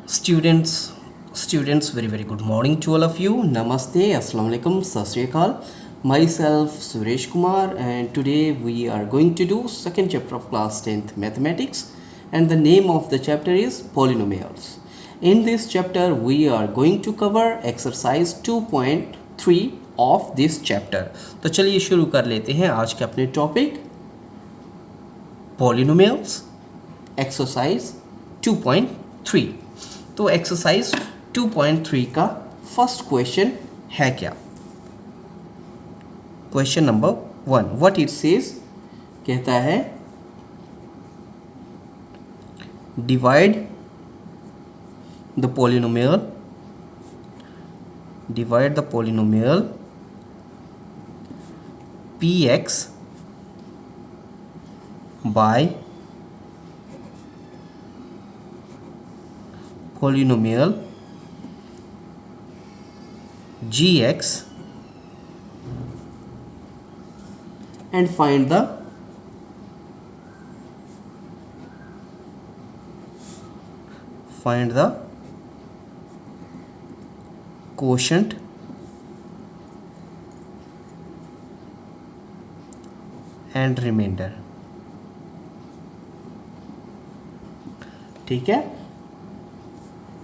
Students, very good morning to all of you. Namaste, assalamu alaikum, sat shri akal. Myself Suresh Kumar, and today we are going to do second chapter of class 10th mathematics, and the name of the chapter is polynomials. In this chapter we are going to cover exercise 2.3 of this chapter. तो चलिए शुरू कर लेते हैं आज के अपने topic polynomials exercise 2.3. तो एक्सरसाइज 2.3 का फर्स्ट क्वेश्चन है क्या? Question number 1, what it says, कहता है divide the polynomial px by polynomial gx and find the quotient and remainder. ठीक है,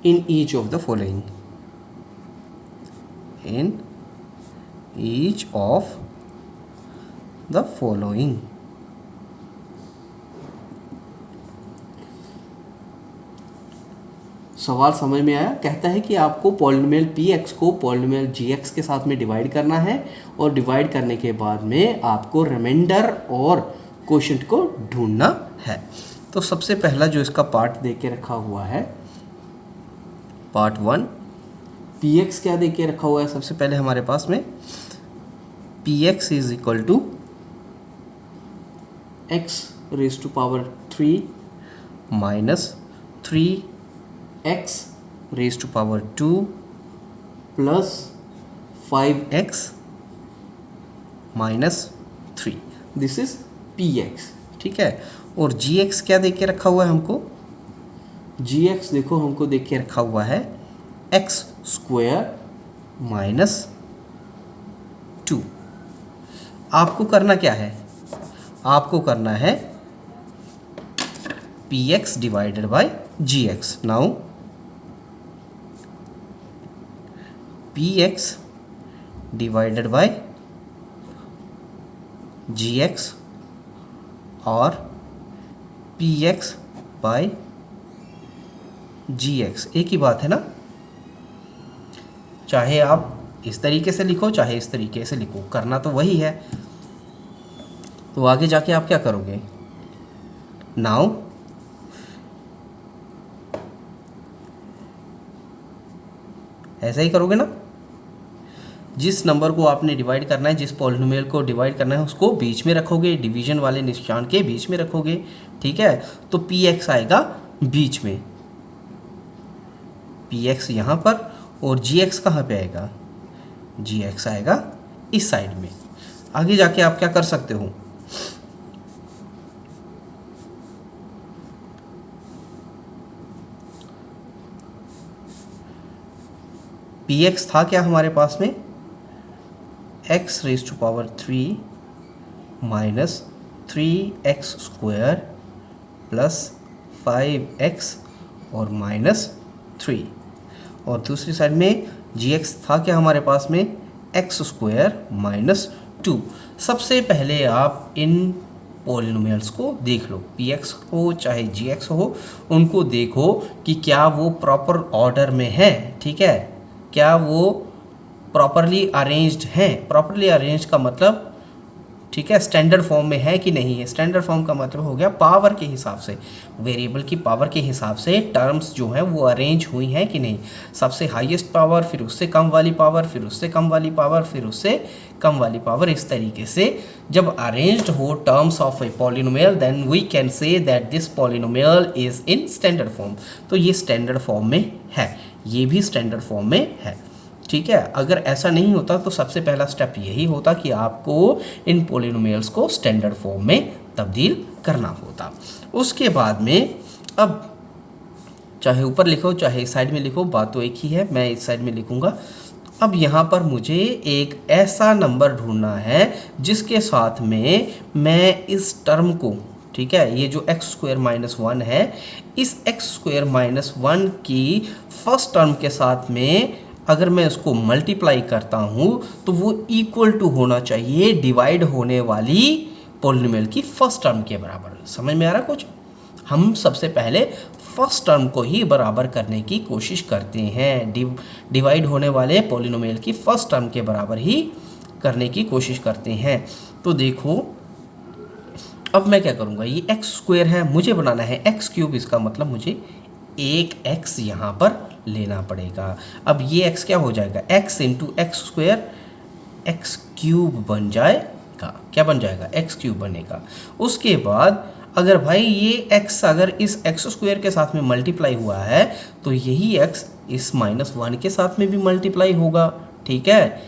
in each of the following. सवाल समझ में आया? कहता है कि आपको पॉलिनोमियल px को पॉलिनोमियल gx के साथ में डिवाइड करना है और डिवाइड करने के बाद में आपको रिमाइंडर और कोशेंट को ढूंढना है. तो सबसे पहला जो इसका पार्ट दे के रखा हुआ है, पार्ट 1, px क्या दे के रखा हुआ है? सबसे पहले हमारे पास में px is equal to x raise to power 3 minus 3x raise to power 2 plus 5x minus 3. This is px. ठीक है, और gx क्या दे के रखा हुआ है हमको? gx देखो हमको देख के रखा हुआ है x स्क्वायर माइनस 2. आपको करना क्या है? आपको करना है px divided by gx. Now px divided by gx और px बाय gx एक ही बात है ना? चाहे आप इस तरीके से लिखो चाहे इस तरीके से लिखो, करना तो वही है. तो आगे जाके आप क्या करोगे? नाउ ऐसा ही करोगे ना? जिस नंबर को आपने डिवाइड करना है, जिस पॉलिनोमियल को डिवाइड करना है, उसको बीच में रखोगे, डिवीजन वाले निशान के बीच में रखोगे. ठीक है, तो px आएगा बीच में, px यहाँ पर, और gx कहाँ पे आएगा? gx आएगा इस साइड में. आगे जाके आप क्या कर सकते हो? px था क्या हमारे पास में? x raise to power 3 minus 3x square plus 5x और माइनस 3. और दूसरी साइड में gx था क्या हमारे पास में? x square minus 2. सबसे पहले आप इन पॉलिनोमियल्स को देख लो, px हो चाहे gx हो, उनको देखो कि क्या वो प्रॉपर ऑर्डर में है. ठीक है, क्या वो प्रॉपरली अरेंज्ड हैं? प्रॉपरली अरेंज्ड का मतलब, ठीक है, स्टैंडर्ड फॉर्म में है कि नहीं है. स्टैंडर्ड फॉर्म का मतलब हो गया पावर के हिसाब से, वेरिएबल की पावर के हिसाब से टर्म्स जो हैं वो अरेंज हुई हैं कि नहीं. सबसे हाईएस्ट पावर, फिर उससे कम वाली पावर, फिर उससे कम वाली पावर, फिर उससे कम वाली पावर. इस तरीके से जब अरेंज्ड हो terms of a polynomial, then we can say that this polynomial is in standard form. तो ये स्टैंडर्ड फॉर्म में है, ये भी स्टैंडर्ड फॉर्म में है. ठीक है, अगर ऐसा नहीं होता तो सबसे पहला स्टेप यही होता कि आपको इन पॉलिनोमियल्स को स्टैंडर्ड फॉर्म में तब्दील करना होता. उसके बाद में अब चाहे ऊपर लिखो चाहे इस साइड में लिखो, बात तो एक ही है, मैं इस साइड में लिखूँगा। अब यहाँ पर मुझे एक ऐसा नंबर ढूंढना है जिसके साथ में मैं इस टर्म को, ठीक है, ये जो एक्स स्क्वायर माइनस 1 है, इस एक्स स्क्वायर माइनस 1 की फर्स्ट टर्म के साथ में अगर मैं उसको मल्टीप्लाई करता हूँ तो वो इक्वल टू होना चाहिए डिवाइड होने वाली पॉलिनोमियल की फर्स्ट टर्म के बराबर। समझ में आ रहा कुछ? हम सबसे पहले फर्स्ट टर्म को ही बराबर करने की कोशिश करते हैं, डिवाइड होने वाले पॉलिनोमियल की फर्स्ट टर्म के बराबर ही करने की कोशिश करते हैं। तो देखो अब मैं क्या करूँगा, ये एक्स स्क्वायर है, मुझे बनाना है एक्स क्यूब, इसका मतलब मुझे एक एक्स यहाँ पर लेना पड़ेगा। अब ये एक्स क्या हो जाएगा, x into X square, x cube बन जाएगा। क्या बन जाएगा? एक्स क्यूब बनेगा। उसके बाद अगर भाई ये एक्स अगर इस एक्स स्क्वायर के साथ में मल्टीप्लाई हुआ है तो यही एक्स इस माइनस 1 के साथ में भी मल्टीप्लाई होगा। ठीक है,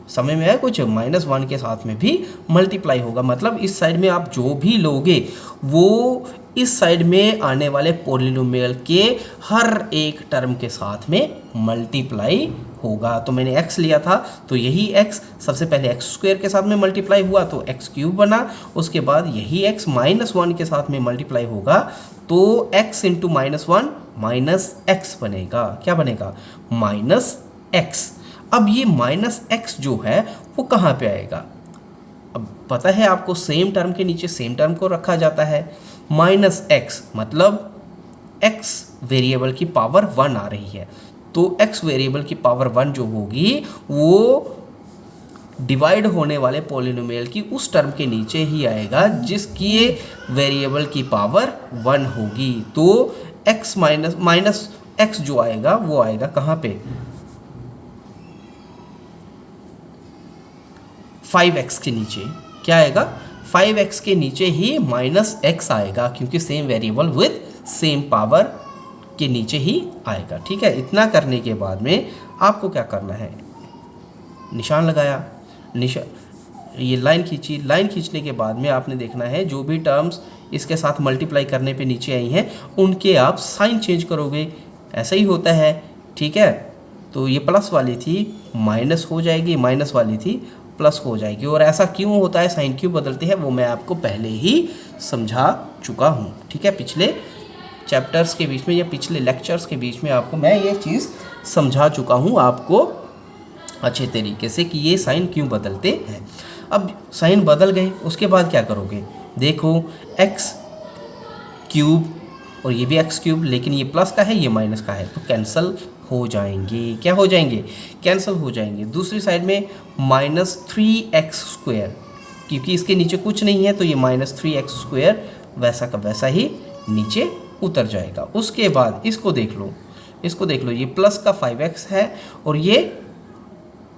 समझ में आया कुछ? माइनस 1 के साथ में भी मल्टीप्लाई होगा, मतलब इस साइड में आप जो भी लोगे वो इस साइड में आने वाले पॉलिनोमियल के हर एक टर्म के साथ में मल्टीप्लाई होगा। तो मैंने x लिया था तो यही x सबसे पहले एक्स स्क्वायर के साथ में मल्टीप्लाई हुआ तो एक्स क्यूब बना, उसके बाद यही x माइनस 1 के साथ में मल्टीप्लाई होगा तो x into minus 1 minus x बनेगा। क्या बनेगा? Minus x. अब ये माइनस एक्स जो है वो कहाँ पे आएगा? अब पता है आपको, सेम टर्म के नीचे सेम टर्म को रखा जाता है। माइनस एक्स मतलब x वेरिएबल की पावर 1 आ रही है, तो x वेरिएबल की पावर 1 जो होगी वो डिवाइड होने वाले पॉलिनोमियल की उस टर्म के नीचे ही आएगा जिसकी वेरिएबल की पावर 1 होगी। तो x माइनस एक्स जो आएगा वो आएगा कहाँ पे? 5x के नीचे। क्या आएगा? 5x के नीचे ही माइनस एक्स आएगा, क्योंकि same variable with same power के नीचे ही आएगा। ठीक है, इतना करने के बाद में आपको क्या करना है, निशान लगाया, ये लाइन खींची, लाइन खींचने के बाद में आपने देखना है जो भी टर्म्स इसके साथ मल्टीप्लाई करने पे नीचे आई हैं उनके आप साइन चेंज करोगे। ऐसा ही होता है। ठीक है, तो ये प्लस वाली थी माइनस हो जाएगी, माइनस वाली थी प्लस हो जाएगी। और ऐसा क्यों होता है, साइन क्यों बदलती है, वो मैं आपको पहले ही समझा चुका हूँ। ठीक है, पिछले चैप्टर्स के बीच में या पिछले लेक्चर्स के बीच में आपको मैं ये चीज़ समझा चुका हूँ आपको अच्छे तरीके से कि ये साइन क्यों बदलते हैं। अब साइन बदल गए, उसके बाद क्या करोगे? देखो एक्स क्यूब और ये भी एक्स क्यूब, लेकिन ये प्लस का है ये माइनस का है तो कैंसिल हो जाएंगे। क्या हो जाएंगे? कैंसिल हो जाएंगे। दूसरी साइड में माइनस 3x स्क्वायर, क्योंकि इसके नीचे कुछ नहीं है तो ये माइनस 3x स्क्वायर वैसा का वैसा ही नीचे उतर जाएगा। उसके बाद इसको देख लो, इसको देख लो, ये प्लस का 5x है और ये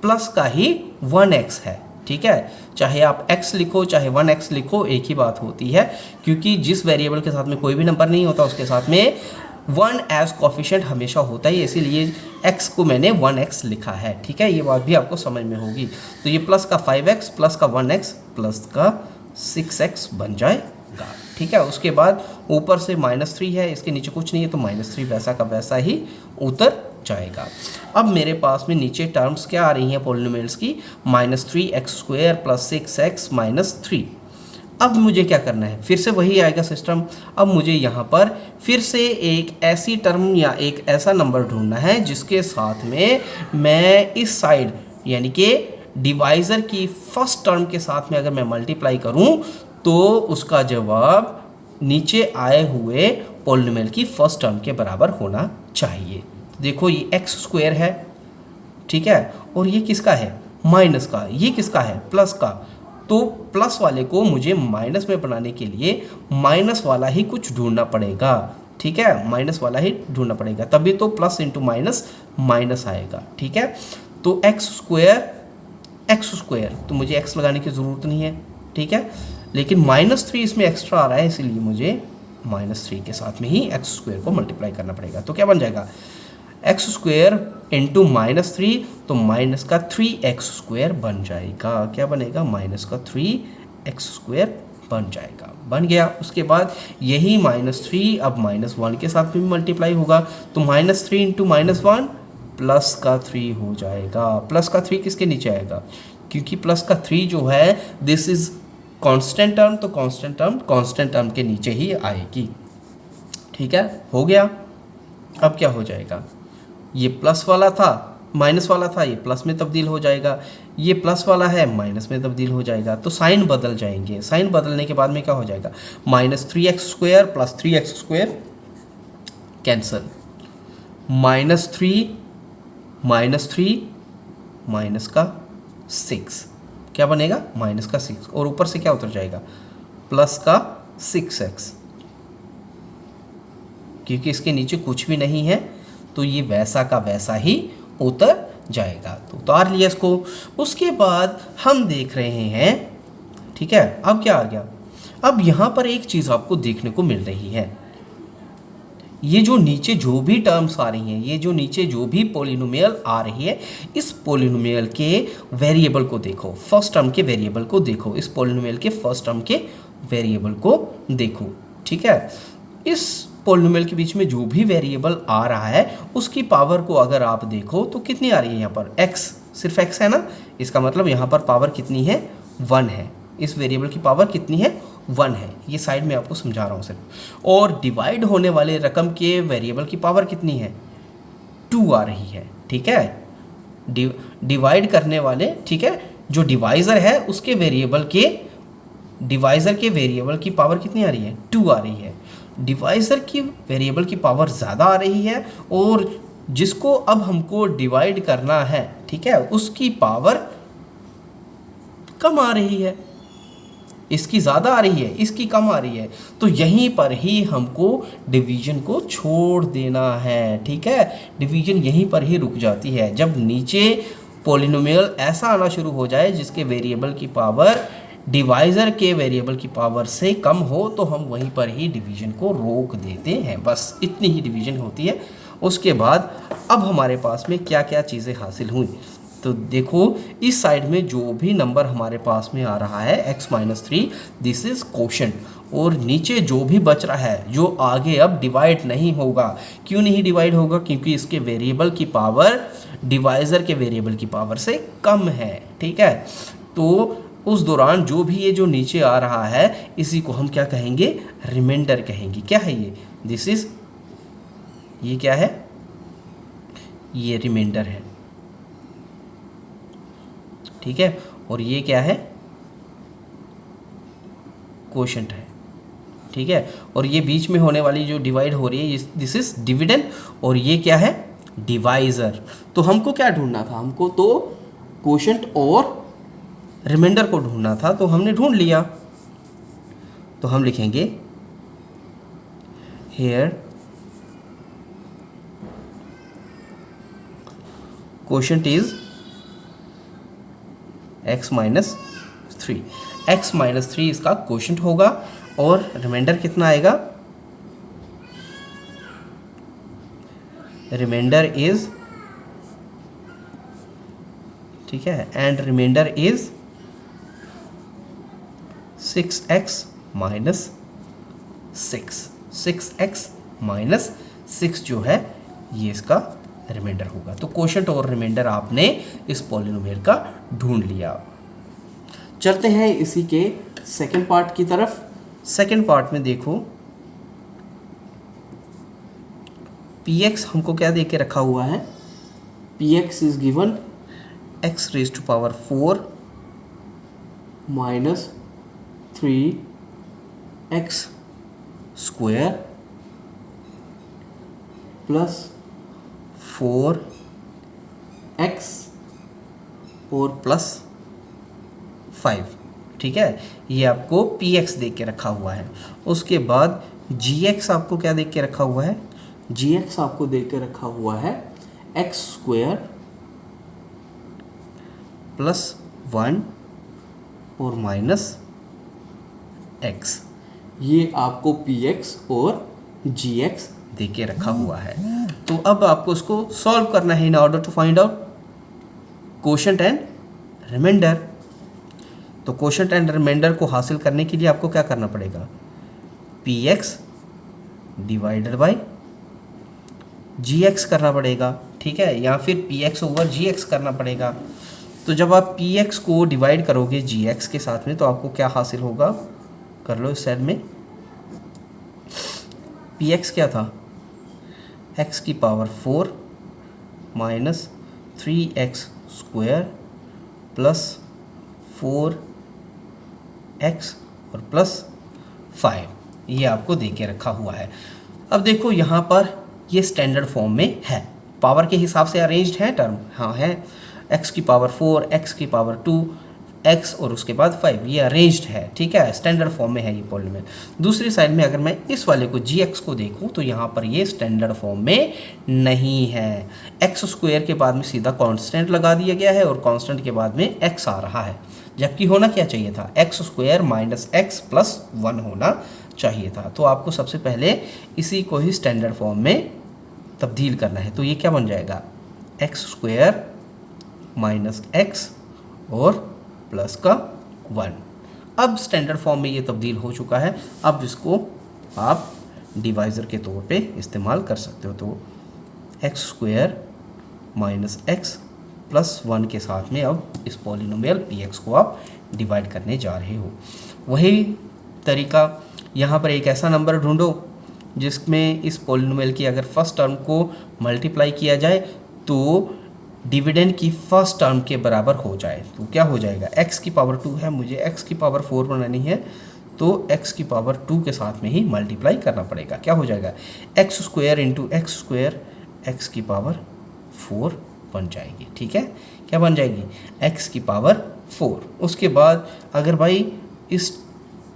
प्लस का ही 1x है। ठीक है, चाहे आप x लिखो चाहे 1x लिखो एक ही बात होती है, क्योंकि जिस वेरिएबल के साथ में कोई भी नंबर नहीं होता उसके साथ में 1 एज कोफिशिएंट हमेशा होता है, इसीलिए x को मैंने 1x लिखा है। ठीक है, ये बात भी आपको समझ में होगी। तो ये प्लस का 5x प्लस का 1x प्लस का 6x बन जाएगा। ठीक है, उसके बाद ऊपर से -3 है, इसके नीचे कुछ नहीं है तो -3 वैसा का वैसा ही उतर जाएगा। अब मेरे पास में नीचे टर्म्स क्या आ रही हैं पॉलिनोमियल्स की? -3x square plus 6x minus 3। अब मुझे क्या करना है? फिर से वही आएगा सिस्टम। अब मुझे यहाँ पर फिर से एक ऐसी टर्म या एक ऐसा नंबर ढूंढना है जिसके साथ में मैं इस साइड यानी कि डिवाइज़र की फर्स्ट टर्म के साथ में अगर मैं मल्टीप्लाई करूँ तो उसका जवाब नीचे आए हुए पॉलिनोमियल की फर्स्ट टर्म के बराबर होना चाहिए। देखो ये एक्स स्क्वायर है, ठीक है, और ये किसका है? माइनस का। ये किसका है? प्लस का। तो प्लस वाले को मुझे माइनस में बनाने के लिए माइनस वाला ही कुछ ढूंढना पड़ेगा। ठीक है, माइनस वाला ही ढूंढना पड़ेगा, तभी तो प्लस इंटू माइनस माइनस आएगा। ठीक है, तो एक्स स्क्वायर तो मुझे एक्स लगाने की ज़रूरत नहीं है। ठीक है, लेकिन -3 इसमें एक्स्ट्रा आ रहा है, इसलिए मुझे -3 के साथ में ही एक्स स्क्वायर को मल्टीप्लाई करना पड़ेगा। तो क्या बन जाएगा? एक्स स्क्वायर इंटू -3, तो माइनस का 3x स्क्वायर बन जाएगा। क्या बनेगा? माइनस का 3x स्क्वायर बन जाएगा। बन गया। उसके बाद यही -3 अब -1 के साथ भी मल्टीप्लाई होगा, तो -3 इंटू -1 प्लस का 3 हो जाएगा। प्लस का 3 किसके नीचे आएगा, क्योंकि प्लस का 3 जो है दिस इज कांस्टेंट टर्म, तो कांस्टेंट टर्म के नीचे ही आएगी। ठीक है, हो गया। अब क्या हो जाएगा, ये प्लस वाला था माइनस वाला था, ये प्लस में तब्दील हो जाएगा, ये प्लस वाला है माइनस में तब्दील हो जाएगा, तो साइन बदल जाएंगे। साइन बदलने के बाद में क्या हो जाएगा, -3x² plus 3x² cancel, -3 minus का 6 क्या बनेगा, -6 और ऊपर से क्या उतर जाएगा, प्लस का 6x, क्योंकि इसके नीचे कुछ भी नहीं है तो ये वैसा का वैसा ही उतर जाएगा। तो उतार लिया इसको। उसके बाद हम देख रहे हैं, ठीक है, अब क्या आ गया, अब यहाँ पर एक चीज़ आपको देखने को मिल रही है, ये जो नीचे जो भी टर्म्स आ रही हैं, ये जो नीचे जो भी पॉलिनोमियल आ रही है, इस पॉलिनोमियल के वेरिएबल को देखो, फर्स्ट टर्म के वेरिएबल को देखो, इस पॉलिनोमियल के फर्स्ट टर्म के वेरिएबल को देखो। ठीक है, इस पॉलिनोमियल के बीच में जो भी वेरिएबल आ रहा है उसकी पावर को अगर आप देखो तो कितनी आ रही है, यहाँ पर x, सिर्फ x है ना, इसका मतलब यहाँ पर पावर कितनी है, 1 है। इस वेरिएबल की पावर कितनी है, 1 है। ये साइड में आपको समझा रहा हूँ सिर्फ। और डिवाइड होने वाले रकम के वेरिएबल की पावर कितनी है, 2 आ रही है। ठीक है, डिवाइड करने वाले, ठीक है, जो डिवाइज़र है उसके वेरिएबल के, डिवाइज़र के वेरिएबल की पावर कितनी आ रही है, 2 आ रही है। डिवाइज़र की वेरिएबल की पावर ज़्यादा आ रही है और जिसको अब हमको डिवाइड करना है, ठीक है, उसकी पावर कम आ रही है। इसकी ज़्यादा आ रही है, इसकी कम आ रही है, तो यहीं पर ही हमको डिवीजन को छोड़ देना है। ठीक है, डिवीजन यहीं पर ही रुक जाती है। जब नीचे पॉलिनोमियल ऐसा आना शुरू हो जाए जिसके वेरिएबल की पावर डिवाइज़र के वेरिएबल की पावर से कम हो, तो हम वहीं पर ही डिवीजन को रोक देते हैं। बस इतनी ही डिवीजन होती है। उसके बाद अब हमारे पास में क्या क्या चीज़ें हासिल हुई, तो देखो इस साइड में जो भी नंबर हमारे पास में आ रहा है x-3, दिस इज कोशेंट, और नीचे जो भी बच रहा है जो आगे अब डिवाइड नहीं होगा। क्यों नहीं डिवाइड होगा, क्योंकि इसके वेरिएबल की पावर डिवाइज़र के वेरिएबल की पावर से कम है। ठीक है, तो उस दौरान जो भी ये जो नीचे आ रहा है इसी को हम क्या कहेंगे, रिमाइंडर कहेंगे। क्या है ये, दिस इज, ये क्या है, ये रिमाइंडर है। ठीक है, और ये क्या है, कोशेंट है। ठीक है, और ये बीच में होने वाली जो डिवाइड हो रही है, दिस इज डिविडेंड, और ये क्या है, डिवाइज़र। तो हमको क्या ढूंढना था, हमको तो कोशेंट और रिमाइंडर को ढूंढना था, तो हमने ढूंढ लिया। तो हम लिखेंगे hair quotient is x-3, x-3 इसका कोशेंट होगा, और रिमाइंडर कितना आएगा, रिमाइंडर इज, ठीक है, एंड रिमाइंडर इज 6x - 6 जो है ये इसका रिमाइंडर होगा। तो कोशेंट और रिमाइंडर आपने इस पॉलिनोमियल का ढूंढ लिया। चलते हैं इसी के सेकंड पार्ट की तरफ। सेकंड पार्ट में देखो px हमको क्या दे के रखा हुआ है, px is given x⁴ minus 3x² plus 4x और प्लस 5। ठीक है, ये आपको px दे के रखा हुआ है। उसके बाद gx आपको क्या दे के रखा हुआ है, gx आपको दे के रखा हुआ है x² प्लस 1 और माइनस x। ये आपको px और gx दे के रखा हुआ है। तो अब आपको इसको सॉल्व करना है in order to find out quotient and remainder. तो क्वोशंट एंड रिमाइंडर को हासिल करने के लिए आपको क्या करना पड़ेगा, P X divided by G X करना पड़ेगा, ठीक है, या फिर P X over G X करना पड़ेगा। तो जब आप पी एक्स को डिवाइड करोगे जी एक्स के साथ में तो आपको क्या हासिल होगा, कर लो इस साइड में। पी एक्स क्या था, एक्स की power 4 minus 3x square plus 4x और प्लस 5, ये आपको दे के रखा हुआ है। अब देखो यहाँ पर ये स्टैंडर्ड फॉर्म में है, पावर के हिसाब से अरेंज्ड है टर्म, हाँ है, x की पावर 4, x की पावर 2, x और उसके बाद 5, ये अरेंज्ड है, ठीक है, स्टैंडर्ड फॉर्म में है ये पॉलिनोमियल। दूसरी साइड में अगर मैं इस वाले को gx को देखूं तो यहाँ पर ये स्टैंडर्ड फॉर्म में नहीं है, x स्क्वायर के बाद में सीधा कांस्टेंट लगा दिया गया है और कांस्टेंट के बाद में x आ रहा है, जबकि होना क्या चाहिए था, x square minus x plus 1 होना चाहिए था। तो आपको सबसे पहले इसी को ही स्टैंडर्ड फॉर्म में तब्दील करना है। तो ये क्या बन जाएगा, एक्स स्क्वायर माइनस एक्स और प्लस का 1। अब स्टैंडर्ड फॉर्म में ये तब्दील हो चुका है, अब इसको आप डिवाइज़र के तौर पे इस्तेमाल कर सकते हो। तो x square minus x plus 1 के साथ में अब इस पॉलिनोमियल पी एक्स को आप डिवाइड करने जा रहे हो। वही तरीका यहाँ पर एक ऐसा नंबर ढूंढो जिसमें इस पॉलिनोमियल की अगर फर्स्ट टर्म को मल्टीप्लाई किया जाए तो डिविडेंड की फर्स्ट टर्म के बराबर हो जाए। तो क्या हो जाएगा, x की पावर 2 है, मुझे x की पावर 4 बनानी है तो x की पावर 2 के साथ में ही मल्टीप्लाई करना पड़ेगा। क्या हो जाएगा, x square into X square, x की पावर 4 बन जाएगी, ठीक है, क्या बन जाएगी, x की पावर 4। उसके बाद अगर भाई इस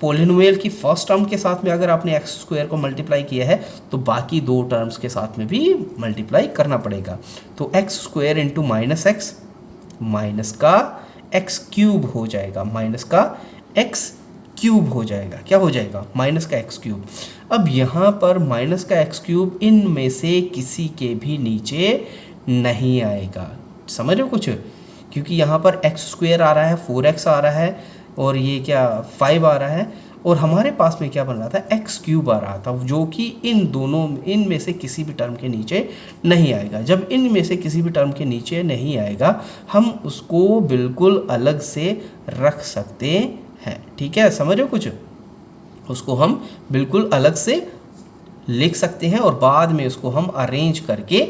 पॉलिनोमियल की फर्स्ट टर्म के साथ में अगर आपने एक्स स्क्वायर को मल्टीप्लाई किया है तो बाकी दो टर्म्स के साथ में भी मल्टीप्लाई करना पड़ेगा। तो x square into minus x, minus का एक्स क्यूब हो जाएगा, माइनस का एक्स क्यूब हो जाएगा, क्या हो जाएगा, माइनस का एक्स क्यूब। अब यहाँ पर माइनस का एक्स क्यूब इनमें से किसी के भी नीचे नहीं आएगा, समझ रहे हो कुछ, क्योंकि यहाँ पर एक्स स्क्वायर आ रहा है, 4x आ रहा है और ये क्या 5 आ रहा है, और हमारे पास में क्या बन रहा था, एक्स क्यूब आ रहा था, जो कि इन में से किसी भी टर्म के नीचे नहीं आएगा। जब इन में से किसी भी टर्म के नीचे नहीं आएगा हम उसको बिल्कुल अलग से रख सकते हैं, ठीक है, समझ रहे हो कुछ, उसको हम बिल्कुल अलग से लिख सकते हैं और बाद में उसको हम अरेंज करके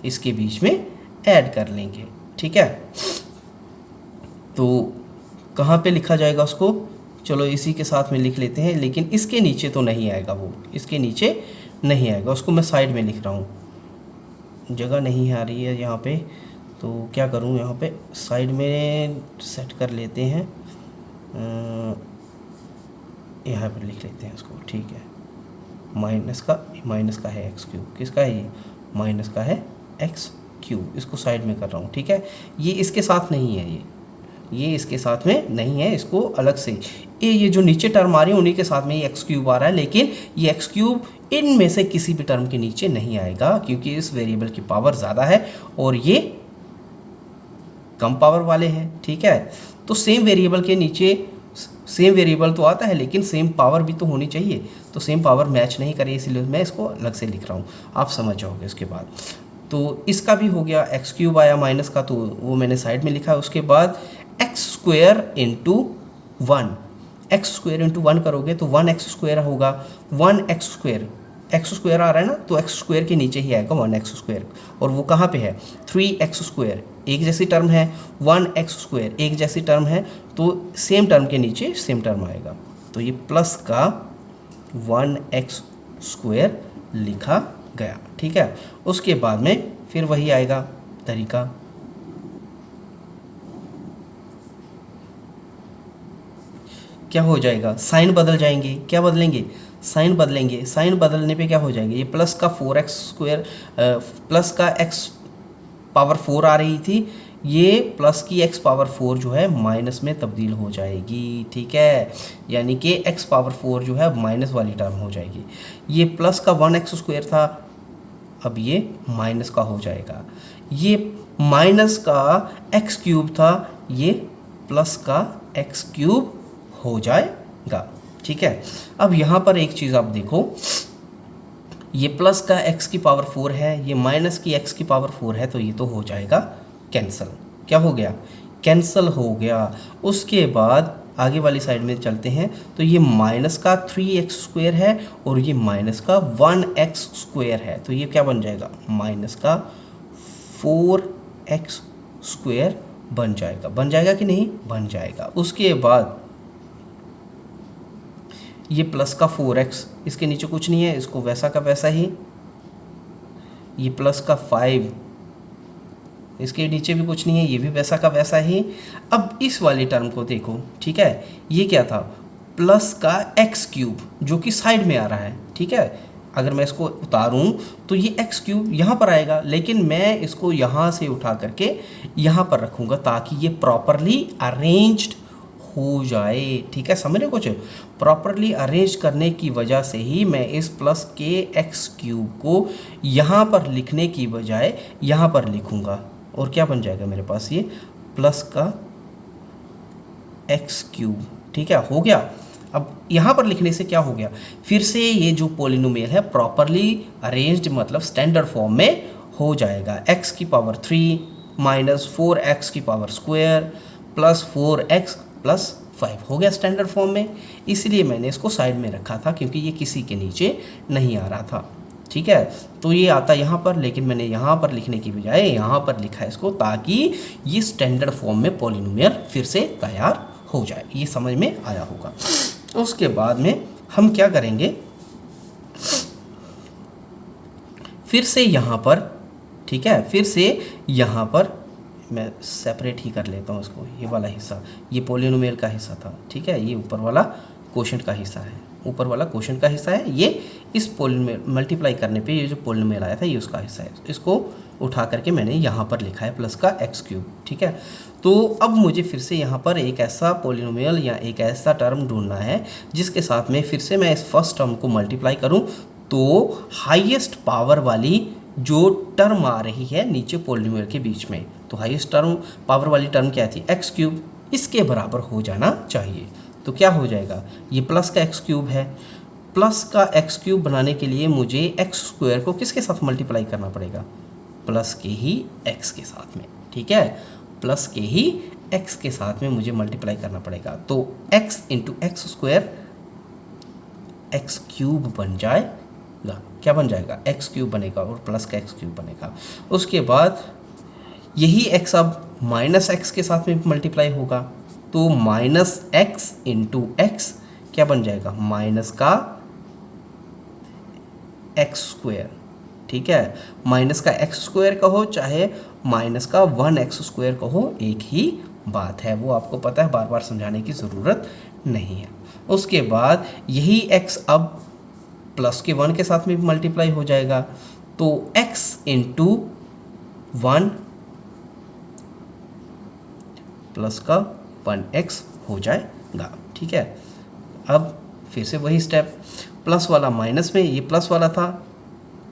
इसके बीच में ऐड कर लेंगे, ठीक है। तो कहाँ पे लिखा जाएगा उसको, चलो इसी के साथ में लिख लेते हैं, लेकिन इसके नीचे तो नहीं आएगा, वो इसके नीचे नहीं आएगा, उसको मैं साइड में लिख रहा हूँ, जगह नहीं आ रही है यहाँ पे, तो क्या करूँ, यहाँ पे साइड में सेट कर लेते हैं, यहाँ पर लिख लेते हैं इसको, ठीक है, माइनस का है एक्स क्यूब, किसका है ये, माइनस का है एक्स क्यूब, इसको साइड में कर रहा हूँ, ठीक है। ये इसके साथ नहीं है, ये इसके साथ में नहीं है, इसको अलग से, ये जो नीचे टर्म आ रही है उन्हीं के साथ में ये एक्स क्यूब आ रहा है, लेकिन ये एक्स क्यूब इनमें से किसी भी टर्म के नीचे नहीं आएगा क्योंकि इस वेरिएबल की पावर ज़्यादा है और ये कम पावर वाले हैं, ठीक है। तो सेम वेरिएबल के नीचे सेम वेरिएबल तो आता है लेकिन सेम पावर भी तो होनी चाहिए, तो सेम पावर मैच नहीं करे, इसलिए मैं इसको अलग से लिख रहा हूँ, आप समझ जाओगे उसके बाद। तो इसका भी हो गया, एक्स क्यूब आया माइनस का, तो वो मैंने साइड में लिखा है। उसके बाद x square into 1, x square into 1 करोगे तो 1x स्क्वायर होगा, 1x स्क्वायर, एक्स स्क्वायर आ रहा है ना, तो एक्स स्क्वायर के नीचे ही आएगा 1x स्क्वायर, और वो कहाँ पे है, 3x स्क्वायर, एक जैसी टर्म है, 1x स्क्वायर एक जैसी टर्म है, तो सेम टर्म के नीचे सेम टर्म आएगा, तो ये प्लस का 1x स्क्वायर लिखा गया, ठीक है। उसके बाद में फिर वही आएगा तरीका, क्या हो जाएगा, साइन बदल जाएंगे, क्या बदलेंगे, साइन बदलेंगे, साइन बदलने पे क्या हो जाएंगे, ये प्लस का 4x स्क्वायर, प्लस का x पावर 4 आ रही थी, ये प्लस की x पावर 4 जो है माइनस में तब्दील हो जाएगी, ठीक है, यानी कि x पावर 4 जो है माइनस वाली टर्म हो जाएगी। ये प्लस का 1x स्क्वायर था, अब ये माइनस का हो जाएगा, ये माइनस का x क्यूब था, ये प्लस का एक्स क्यूब हो जाएगा। ठीक है, अब यहाँ पर एक चीज़ आप देखो, ये प्लस का x की पावर 4 है, ये माइनस की x की पावर 4 है, तो ये तो हो जाएगा कैंसिल। क्या हो गया? कैंसिल हो गया। उसके बाद आगे वाली साइड में चलते हैं, तो ये माइनस का 3x² है और ये माइनस का 1x² है, तो ये क्या बन जाएगा? माइनस का 4x² बन जाएगा। बन जाएगा कि नहीं? बन जाएगा। उसके बाद ये प्लस का 4x, इसके नीचे कुछ नहीं है, इसको वैसा का वैसा ही। ये प्लस का 5, इसके नीचे भी कुछ नहीं है, ये भी वैसा का वैसा ही। अब इस वाली टर्म को देखो, ठीक है, ये क्या था? प्लस का x³ जो कि साइड में आ रहा है। ठीक है, अगर मैं इसको उतारूं तो ये x³ यहाँ पर आएगा, लेकिन मैं इसको यहाँ से उठा करके यहाँ पर रखूँगा ताकि ये प्रॉपरली अरेंज्ड हो जाए। ठीक है, समझ रहे? कुछ प्रॉपरली अरेंज करने की वजह से ही मैं इस प्लस के x³ को यहाँ पर लिखने की बजाय यहाँ पर लिखूँगा, और क्या बन जाएगा मेरे पास? ये प्लस का x³। ठीक है, हो गया। अब यहाँ पर लिखने से क्या हो गया? फिर से ये जो पोलिनोमियल है प्रॉपरली अरेंज्ड, मतलब स्टैंडर्ड फॉर्म में हो जाएगा। x की पावर 3 माइनस 4x की power square plus 4x plus 5 हो गया स्टैंडर्ड फॉर्म में। इसलिए मैंने इसको साइड में रखा था, क्योंकि ये किसी के नीचे नहीं आ रहा था। ठीक है, तो ये आता यहाँ पर, लेकिन मैंने यहाँ पर लिखने की बजाय यहाँ पर लिखा है इसको, ताकि ये स्टैंडर्ड फॉर्म में पोलिनोमियल फिर से तैयार हो जाए। ये समझ में आया होगा। उसके बाद में हम क्या करेंगे, फिर से यहाँ पर, ठीक है, फिर से यहाँ पर मैं सेपरेट ही कर लेता हूँ इसको। ये वाला हिस्सा ये पोलिनोमियल का हिस्सा था। ठीक है, ये ऊपर वाला क्वोशंट का हिस्सा है, ऊपर वाला क्वोशंट का हिस्सा है। ये इस पोलिनोमियल मल्टीप्लाई करने पे ये जो पोलिनोमियल आया था ये उसका हिस्सा है। इसको उठा करके मैंने यहाँ पर लिखा है प्लस का x³। ठीक है, तो अब मुझे फिर से यहाँ पर एक ऐसा पोलिनोमियल या एक ऐसा टर्म ढूंढना है जिसके साथ में फिर से मैं इस फर्स्ट टर्म को मल्टीप्लाई करूँ, तो हाईएस्ट पावर वाली जो टर्म आ रही है नीचे पोलिनोमियल के बीच में, तो हाईएस्ट टर्म पावर वाली टर्म क्या थी? x³, इसके बराबर हो जाना चाहिए। तो क्या हो जाएगा? ये प्लस का x³ है, प्लस का x³ बनाने के लिए मुझे x² को किसके साथ मल्टीप्लाई करना पड़ेगा? प्लस के ही x के साथ में। ठीक है, प्लस के ही x के साथ में मुझे मल्टीप्लाई करना पड़ेगा। तो x इंटू x² x³ बन जाएगा। क्या बन जाएगा? x³ बनेगा और प्लस का x³ बनेगा। उसके बाद यही x अब माइनस x के साथ में मल्टीप्लाई होगा, तो माइनस x इंटू x क्या बन जाएगा? माइनस का x²। ठीक है, माइनस का x² कहो चाहे माइनस का 1x² कहो, एक ही बात है। वो आपको पता है, बार बार समझाने की ज़रूरत नहीं है। उसके बाद यही x अब प्लस के 1 के साथ में भी मल्टीप्लाई हो जाएगा, तो x इंटू 1 प्लस का 1x हो जाएगा। ठीक है, अब फिर से वही स्टेप, प्लस वाला माइनस में, ये प्लस वाला था,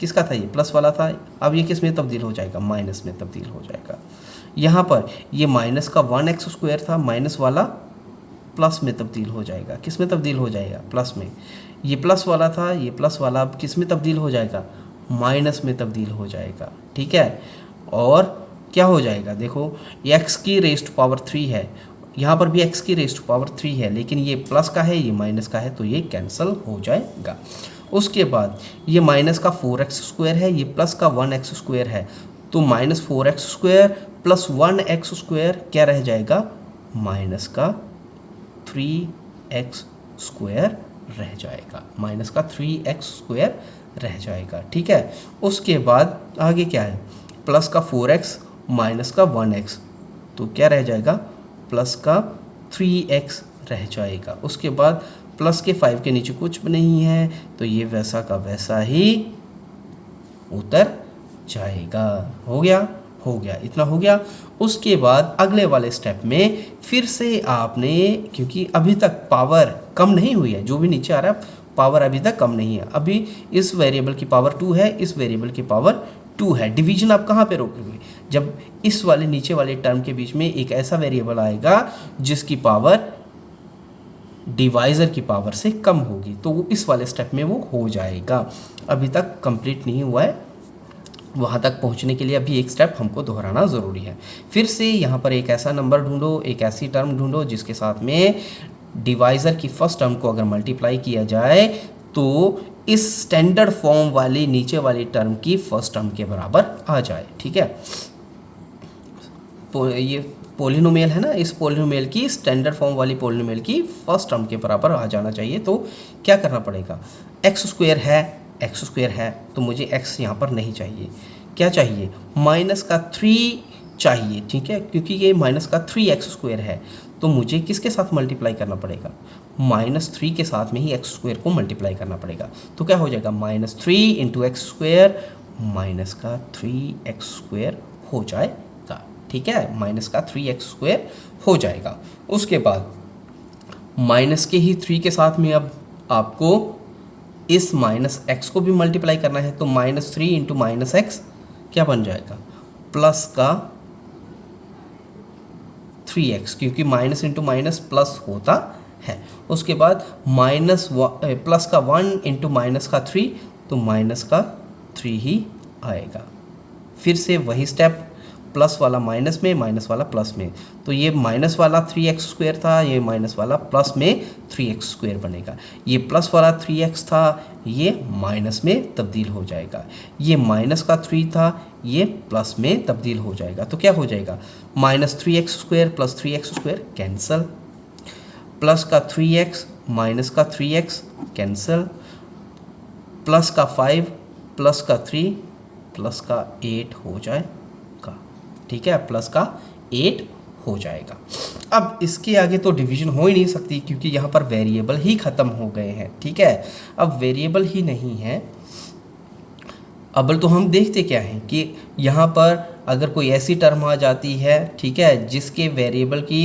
किसका था? ये प्लस वाला था। अब ये किस में तब्दील हो जाएगा? माइनस में तब्दील हो जाएगा। यहाँ पर ये माइनस का 1x² था, माइनस वाला प्लस में तब्दील हो जाएगा। किस में तब्दील हो जाएगा? प्लस में। ये प्लस वाला था, ये प्लस वाला अब किस में तब्दील हो जाएगा? माइनस में तब्दील हो जाएगा। ठीक है, और क्या हो जाएगा? देखो, ये x की रेज़ टू पावर 3 है, यहाँ पर भी x की रेज़ टू पावर 3 है, लेकिन ये प्लस का है, ये माइनस का है, तो ये कैंसिल हो जाएगा। उसके बाद ये माइनस का 4x² है, ये प्लस का 1x² है, तो माइनस 4x² प्लस 1x² क्या रह जाएगा? माइनस का 3x² रह जाएगा। माइनस का 3x² रह जाएगा। ठीक है, उसके बाद आगे क्या है? प्लस का 4x माइनस का 1x, तो क्या रह जाएगा? प्लस का 3x रह जाएगा। उसके बाद प्लस के 5 के नीचे कुछ भी नहीं है, तो ये वैसा का वैसा ही उतर जाएगा। हो गया, हो गया, इतना हो गया। उसके बाद अगले वाले स्टेप में फिर से आपने, क्योंकि अभी तक पावर कम नहीं हुई है, जो भी नीचे आ रहा है पावर अभी तक कम नहीं है, अभी इस वेरिएबल की पावर 2 है, इस वेरिएबल की पावर 2 है। डिवीजन आप कहाँ पे रोकोगे? जब इस वाले नीचे वाले टर्म के बीच में एक ऐसा वेरिएबल आएगा जिसकी पावर डिवाइज़र की पावर से कम होगी, तो वो इस वाले स्टेप में वो हो जाएगा। अभी तक कंप्लीट नहीं हुआ है, वहाँ तक पहुँचने के लिए अभी एक स्टेप हमको दोहराना ज़रूरी है। फिर से यहाँ पर एक ऐसा नंबर ढूंढो, एक ऐसी टर्म ढूंढो जिसके साथ में डिवाइज़र की फर्स्ट टर्म को अगर मल्टीप्लाई किया जाए तो इस स्टैंडर्ड फॉर्म वाली नीचे वाली टर्म की फर्स्ट टर्म के बराबर आ जाए। ठीक है, ये पोलिनोमियल है ना, इस पोलिनोमियल की स्टैंडर्ड फॉर्म वाली पोलिनोमियल की फर्स्ट टर्म के बराबर आ जाना चाहिए। तो क्या करना पड़ेगा, एक्स स्क्वायर है तो मुझे एक्स यहाँ पर नहीं चाहिए, क्या चाहिए, माइनस का 3 चाहिए। ठीक है, क्योंकि ये माइनस का 3x स्क्वायर है तो मुझे किसके साथ मल्टीप्लाई करना पड़ेगा, -3 के साथ में ही एक्स स्क्वायर को मल्टीप्लाई करना पड़ेगा। तो क्या हो जाएगा, -3 इंटू एक्स स्क्वायर माइनस का 3x स्क्वायर हो जाएगा। ठीक है, माइनस का 3x स्क्वायर हो जाएगा। उसके बाद माइनस के ही 3 के साथ में अब आपको इस -x को भी मल्टीप्लाई करना है, तो -3 इंटू -x क्या बन जाएगा, प्लस का 3x, क्योंकि माइनस इंटू माइनस प्लस होता है। उसके बाद प्लस का 1 इंटू माइनस का 3, तो माइनस का 3 ही आएगा। फिर से वही स्टेप, प्लस वाला माइनस में, माइनस वाला प्लस में, तो ये माइनस वाला 3x स्क्वायर था, ये माइनस वाला प्लस में 3x स्क्वायर बनेगा। ये प्लस वाला 3x था, ये माइनस में तब्दील हो जाएगा। ये माइनस का 3 था, ये प्लस में तब्दील हो जाएगा। तो क्या हो जाएगा, -3x square plus 3x square cancel, plus का 3x माइनस का 3x कैंसल, प्लस का 5 प्लस का 3 प्लस का 8 हो जाएगा। ठीक है, प्लस का 8 हो जाएगा। अब इसके आगे तो डिवीजन हो ही नहीं सकती, क्योंकि यहाँ पर वेरिएबल ही ख़त्म हो गए हैं। ठीक है, अब वेरिएबल ही नहीं है, अब तो हम देखते क्या हैं कि यहाँ पर अगर कोई ऐसी टर्म आ जाती है, ठीक है, जिसके वेरिएबल की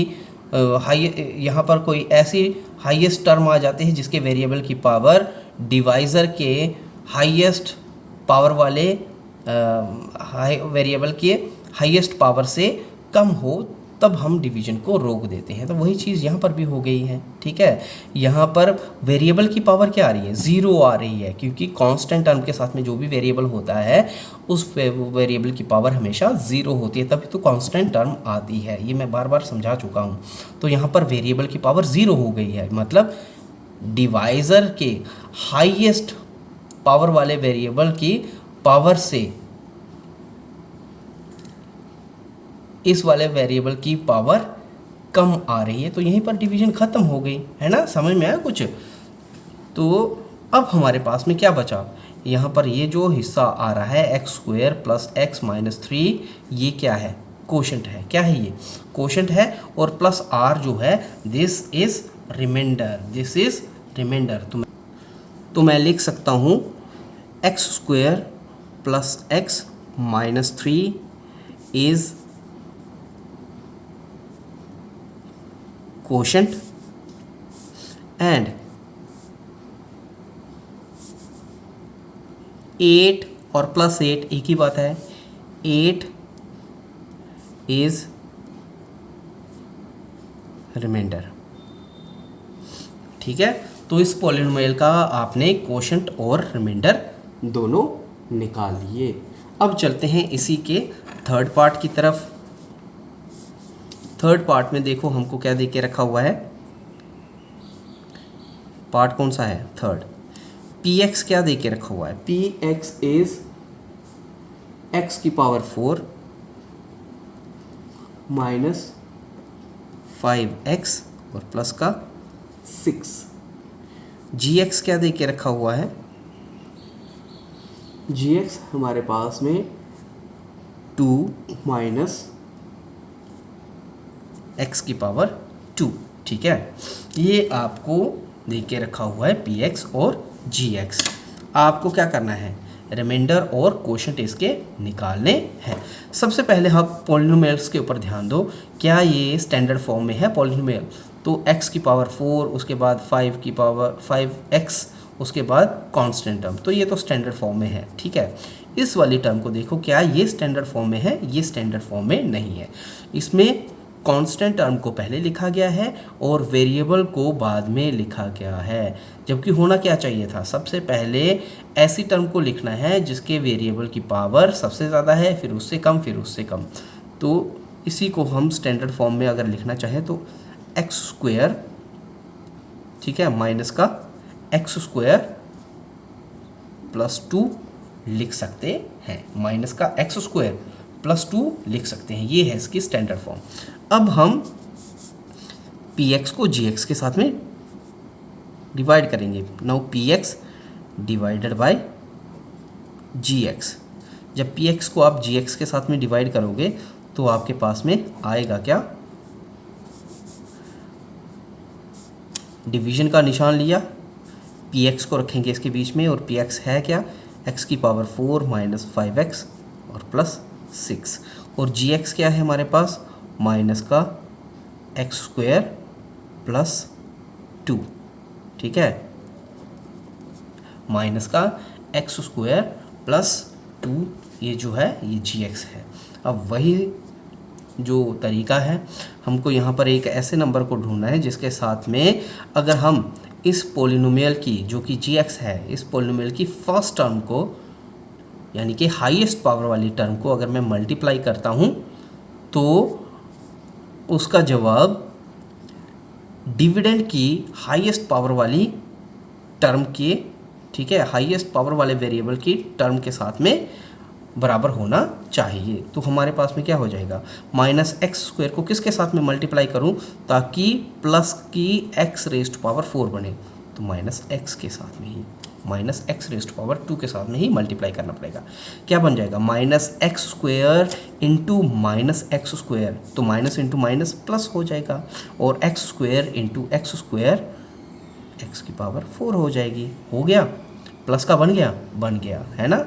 यहाँ पर कोई ऐसी हाईएस्ट टर्म आ जाती है जिसके वेरिएबल की पावर डिवाइज़र के हाईएस्ट पावर वाले वेरिएबल के हाईएस्ट पावर से कम हो, तब हम डिवीजन को रोक देते हैं। तो वही चीज़ यहाँ पर भी हो गई है। ठीक है, यहाँ पर वेरिएबल की पावर क्या आ रही है, 0 आ रही है, क्योंकि कांस्टेंट टर्म के साथ में जो भी वेरिएबल होता है उस वेरिएबल की पावर हमेशा 0 होती है, तभी तो कांस्टेंट टर्म आती है। ये मैं बार बार समझा चुका हूँ। तो यहाँ पर वेरिएबल की पावर 0 हो गई है, मतलब डिवाइज़र के हाईएस्ट पावर वाले वेरिएबल की पावर से इस वाले वेरिएबल की पावर कम आ रही है, तो यहीं पर डिवीजन ख़त्म हो गई है ना। समझ में आया कुछ? तो अब हमारे पास में क्या बचा, यहाँ पर ये जो हिस्सा आ रहा है x square plus X minus 3, ये क्या है, कोशेंट है। क्या है ये, कोशेंट है। और प्लस आर जो है, this is remainder, this is remainder. तो मैं लिख सकता हूँ X square plus X minus 3 is quotient and 8 और प्लस 8 एक ही बात है, 8 इज रिमाइंडर। ठीक है, तो इस पॉलिनोमियल का आपने क्वोशंट और रिमाइंडर दोनों निकाल लिए। अब चलते हैं इसी के थर्ड पार्ट की तरफ। थर्ड पार्ट में देखो हमको क्या दे के रखा हुआ है, पार्ट कौन सा है, थर्ड। px क्या दे के रखा हुआ है, px इज x की पावर 4 माइनस 5x और प्लस का 6। gx क्या दे के रखा हुआ है, gx हमारे पास में 2 माइनस x की पावर 2। ठीक है, ये आपको दे के रखा हुआ है px और gx। आपको क्या करना है, रिमाइंडर और क्वोशंट इसके निकालने हैं। सबसे पहले हम पॉलिनोमियल्स के ऊपर ध्यान दो, क्या ये स्टैंडर्ड फॉर्म में है पॉलिनोमियल, तो x की पावर 4, उसके बाद 5 की पावर 5x, उसके बाद कांस्टेंट टर्म, तो ये तो स्टैंडर्ड फॉर्म में है। ठीक है, इस वाली टर्म को देखो, क्या ये स्टैंडर्ड फॉर्म में है, ये स्टैंडर्ड फॉर्म में नहीं है। इसमें कांस्टेंट टर्म को पहले लिखा गया है और वेरिएबल को बाद में लिखा गया है, जबकि होना क्या चाहिए था, सबसे पहले ऐसी टर्म को लिखना है जिसके वेरिएबल की पावर सबसे ज़्यादा है, फिर उससे कम, फिर उससे कम। तो इसी को हम स्टैंडर्ड फॉर्म में अगर लिखना चाहें तो एक्स स्क्वायर, ठीक है, माइनस का एक्स स्क्वायर प्लस 2 लिख सकते हैं, माइनस का एक्स स्क्वायर प्लस 2 लिख सकते हैं। ये है इसकी स्टैंडर्ड फॉर्म। अब हम पी एक्स को जी एक्स के साथ में डिवाइड करेंगे। Now P X divided by G X. जब पी एक्स को आप जी एक्स के साथ में डिवाइड करोगे तो आपके पास में आएगा क्या, डिवीजन का निशान लिया, पी एक्स को रखेंगे इसके बीच में, और पी एक्स है क्या, एक्स की पावर 4 माइनस 5x और प्लस 6, और जी एक्स क्या है हमारे पास, माइनस का एक्स स्क्वायर प्लस 2, ठीक है, माइनस का एक्स स्क्वायर प्लस 2, ये जो है ये जी एक्स है। अब वही जो तरीका है, हमको यहाँ पर एक ऐसे नंबर को ढूंढना है जिसके साथ में अगर हम इस पोलिनोमियल की, जो कि जी एक्स है, इस पोलिनोमियल की फर्स्ट टर्म को, यानी कि हाईएस्ट पावर वाली टर्म को अगर मैं मल्टीप्लाई करता हूँ तो उसका जवाब डिविडेंड की हाईएस्ट पावर वाली टर्म के, ठीक है, हाईएस्ट पावर वाले वेरिएबल की टर्म के साथ में बराबर होना चाहिए। तो हमारे पास में क्या हो जाएगा, माइनस एक्स स्क्वायर को किसके साथ में मल्टीप्लाई करूं ताकि प्लस की एक्स रेस्ट पावर 4 बने, तो माइनस एक्स के साथ में ही, माइनस एक्स रेस्ट पावर 2 के साथ में ही मल्टीप्लाई करना पड़ेगा। क्या बन जाएगा, minus x square into minus x square, तो माइनस इंटू माइनस प्लस हो जाएगा, और x square into X square x की पावर 4 हो जाएगी। हो गया, प्लस का बन गया है ना,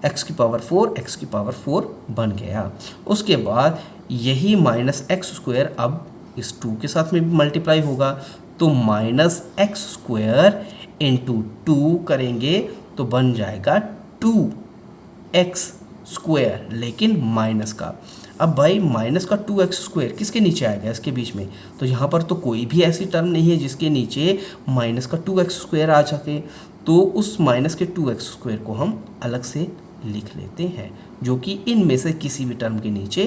x की पावर 4 x की पावर 4 बन गया। उसके बाद यही माइनस एक्स स्क्वायर अब इस 2 के साथ में भी मल्टीप्लाई होगा, तो माइनस एक्स स्क्वायर इंटू 2 करेंगे तो बन जाएगा 2x स्क्वायर, लेकिन माइनस का। अब भाई माइनस का 2x स्क्वायर किसके नीचे आएगा, इसके बीच में, तो यहाँ पर तो कोई भी ऐसी टर्म नहीं है जिसके नीचे माइनस का 2x स्क्वायर आ सके, तो उस माइनस के 2x स्क्वायर को हम अलग से लिख लेते हैं, जो कि इनमें से किसी भी टर्म के नीचे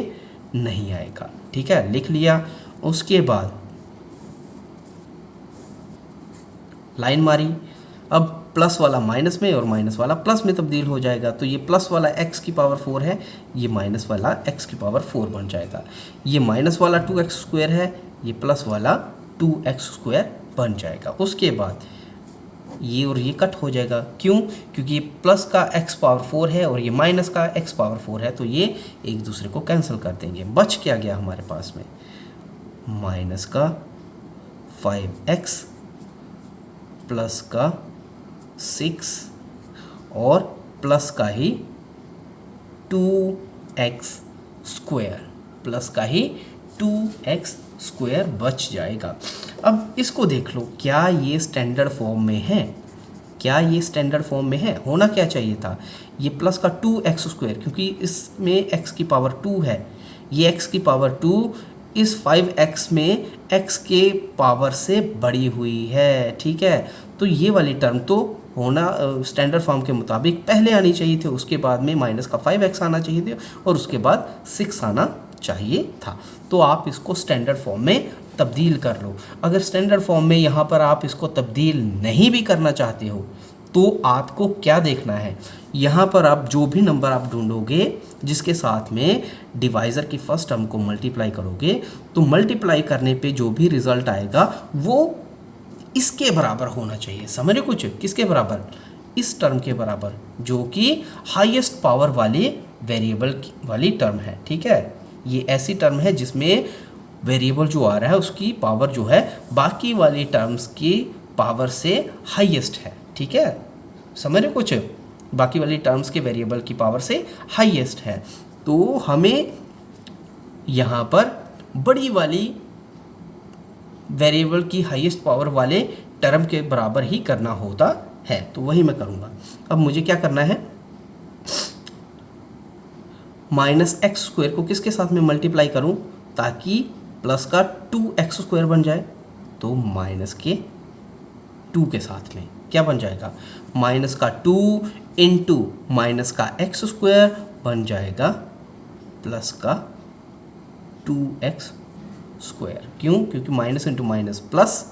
नहीं आएगा। ठीक है, लिख लिया। उसके बाद लाइन मारी, अब प्लस वाला माइनस में और माइनस वाला प्लस में तब्दील हो जाएगा, तो ये प्लस वाला x की पावर 4 है, ये माइनस वाला x की पावर 4 बन जाएगा। ये माइनस वाला 2x स्क्वायर है, ये प्लस वाला 2x स्क्वायर बन जाएगा। उसके बाद ये और ये कट हो जाएगा, क्यों, क्योंकि ये प्लस का x पावर 4 है और ये माइनस का x पावर 4 है, तो ये एक दूसरे को कैंसिल कर देंगे। बच क्या गया हमारे पास में, माइनस का 5x प्लस का 6 और प्लस का ही 2x स्क्वायर, प्लस का ही 2x स्क्वायर बच जाएगा। अब इसको देख लो, क्या ये स्टैंडर्ड फॉर्म में है, क्या ये स्टैंडर्ड फॉर्म में है, होना क्या चाहिए था, ये प्लस का 2x स्क्वायर, क्योंकि इसमें x की पावर 2 है, ये x की पावर 2 इस 5x में x के पावर से बड़ी हुई है। ठीक है, तो ये वाली टर्म तो होना स्टैंडर्ड फॉर्म के मुताबिक पहले आनी चाहिए थी, उसके बाद में माइनस का 5x आना चाहिए थे और उसके बाद 6 आना चाहिए था। तो आप इसको स्टैंडर्ड फॉर्म में तब्दील कर लो। अगर स्टैंडर्ड फॉर्म में यहाँ पर आप इसको तब्दील नहीं भी करना चाहते हो तो आपको क्या देखना है, यहाँ पर आप जो भी नंबर आप ढूंढोगे जिसके साथ में डिवाइज़र की फर्स्ट टर्म को मल्टीप्लाई करोगे, तो मल्टीप्लाई करने पे जो भी रिज़ल्ट आएगा वो इसके बराबर होना चाहिए। समझ रहे कुछ, किसके बराबर, इस टर्म के बराबर, जो कि हाईएस्ट पावर वाली वेरिएबल वाली टर्म है। ठीक है, ये ऐसी टर्म है जिसमें वेरिएबल जो आ रहा है उसकी पावर जो है बाकी वाली टर्म्स की पावर से हाईएस्ट है। ठीक है, समझ रहे कुछ, बाकी वाली टर्म्स के वेरिएबल की पावर से हाईएस्ट है, तो हमें यहाँ पर बड़ी वाली वेरिएबल की हाईएस्ट पावर वाले टर्म के बराबर ही करना होता है, तो वही मैं करूँगा। अब मुझे क्या करना है, माइनस एक्स स्क्वायर को किसके साथ में मल्टीप्लाई करूँ ताकि प्लस का 2x² बन जाए, तो माइनस के 2 के साथ में क्या बन जाएगा, माइनस का 2 इंटू माइनस का x² बन जाएगा प्लस का 2x²। क्यों? क्योंकि माइनस इंटू माइनस प्लस,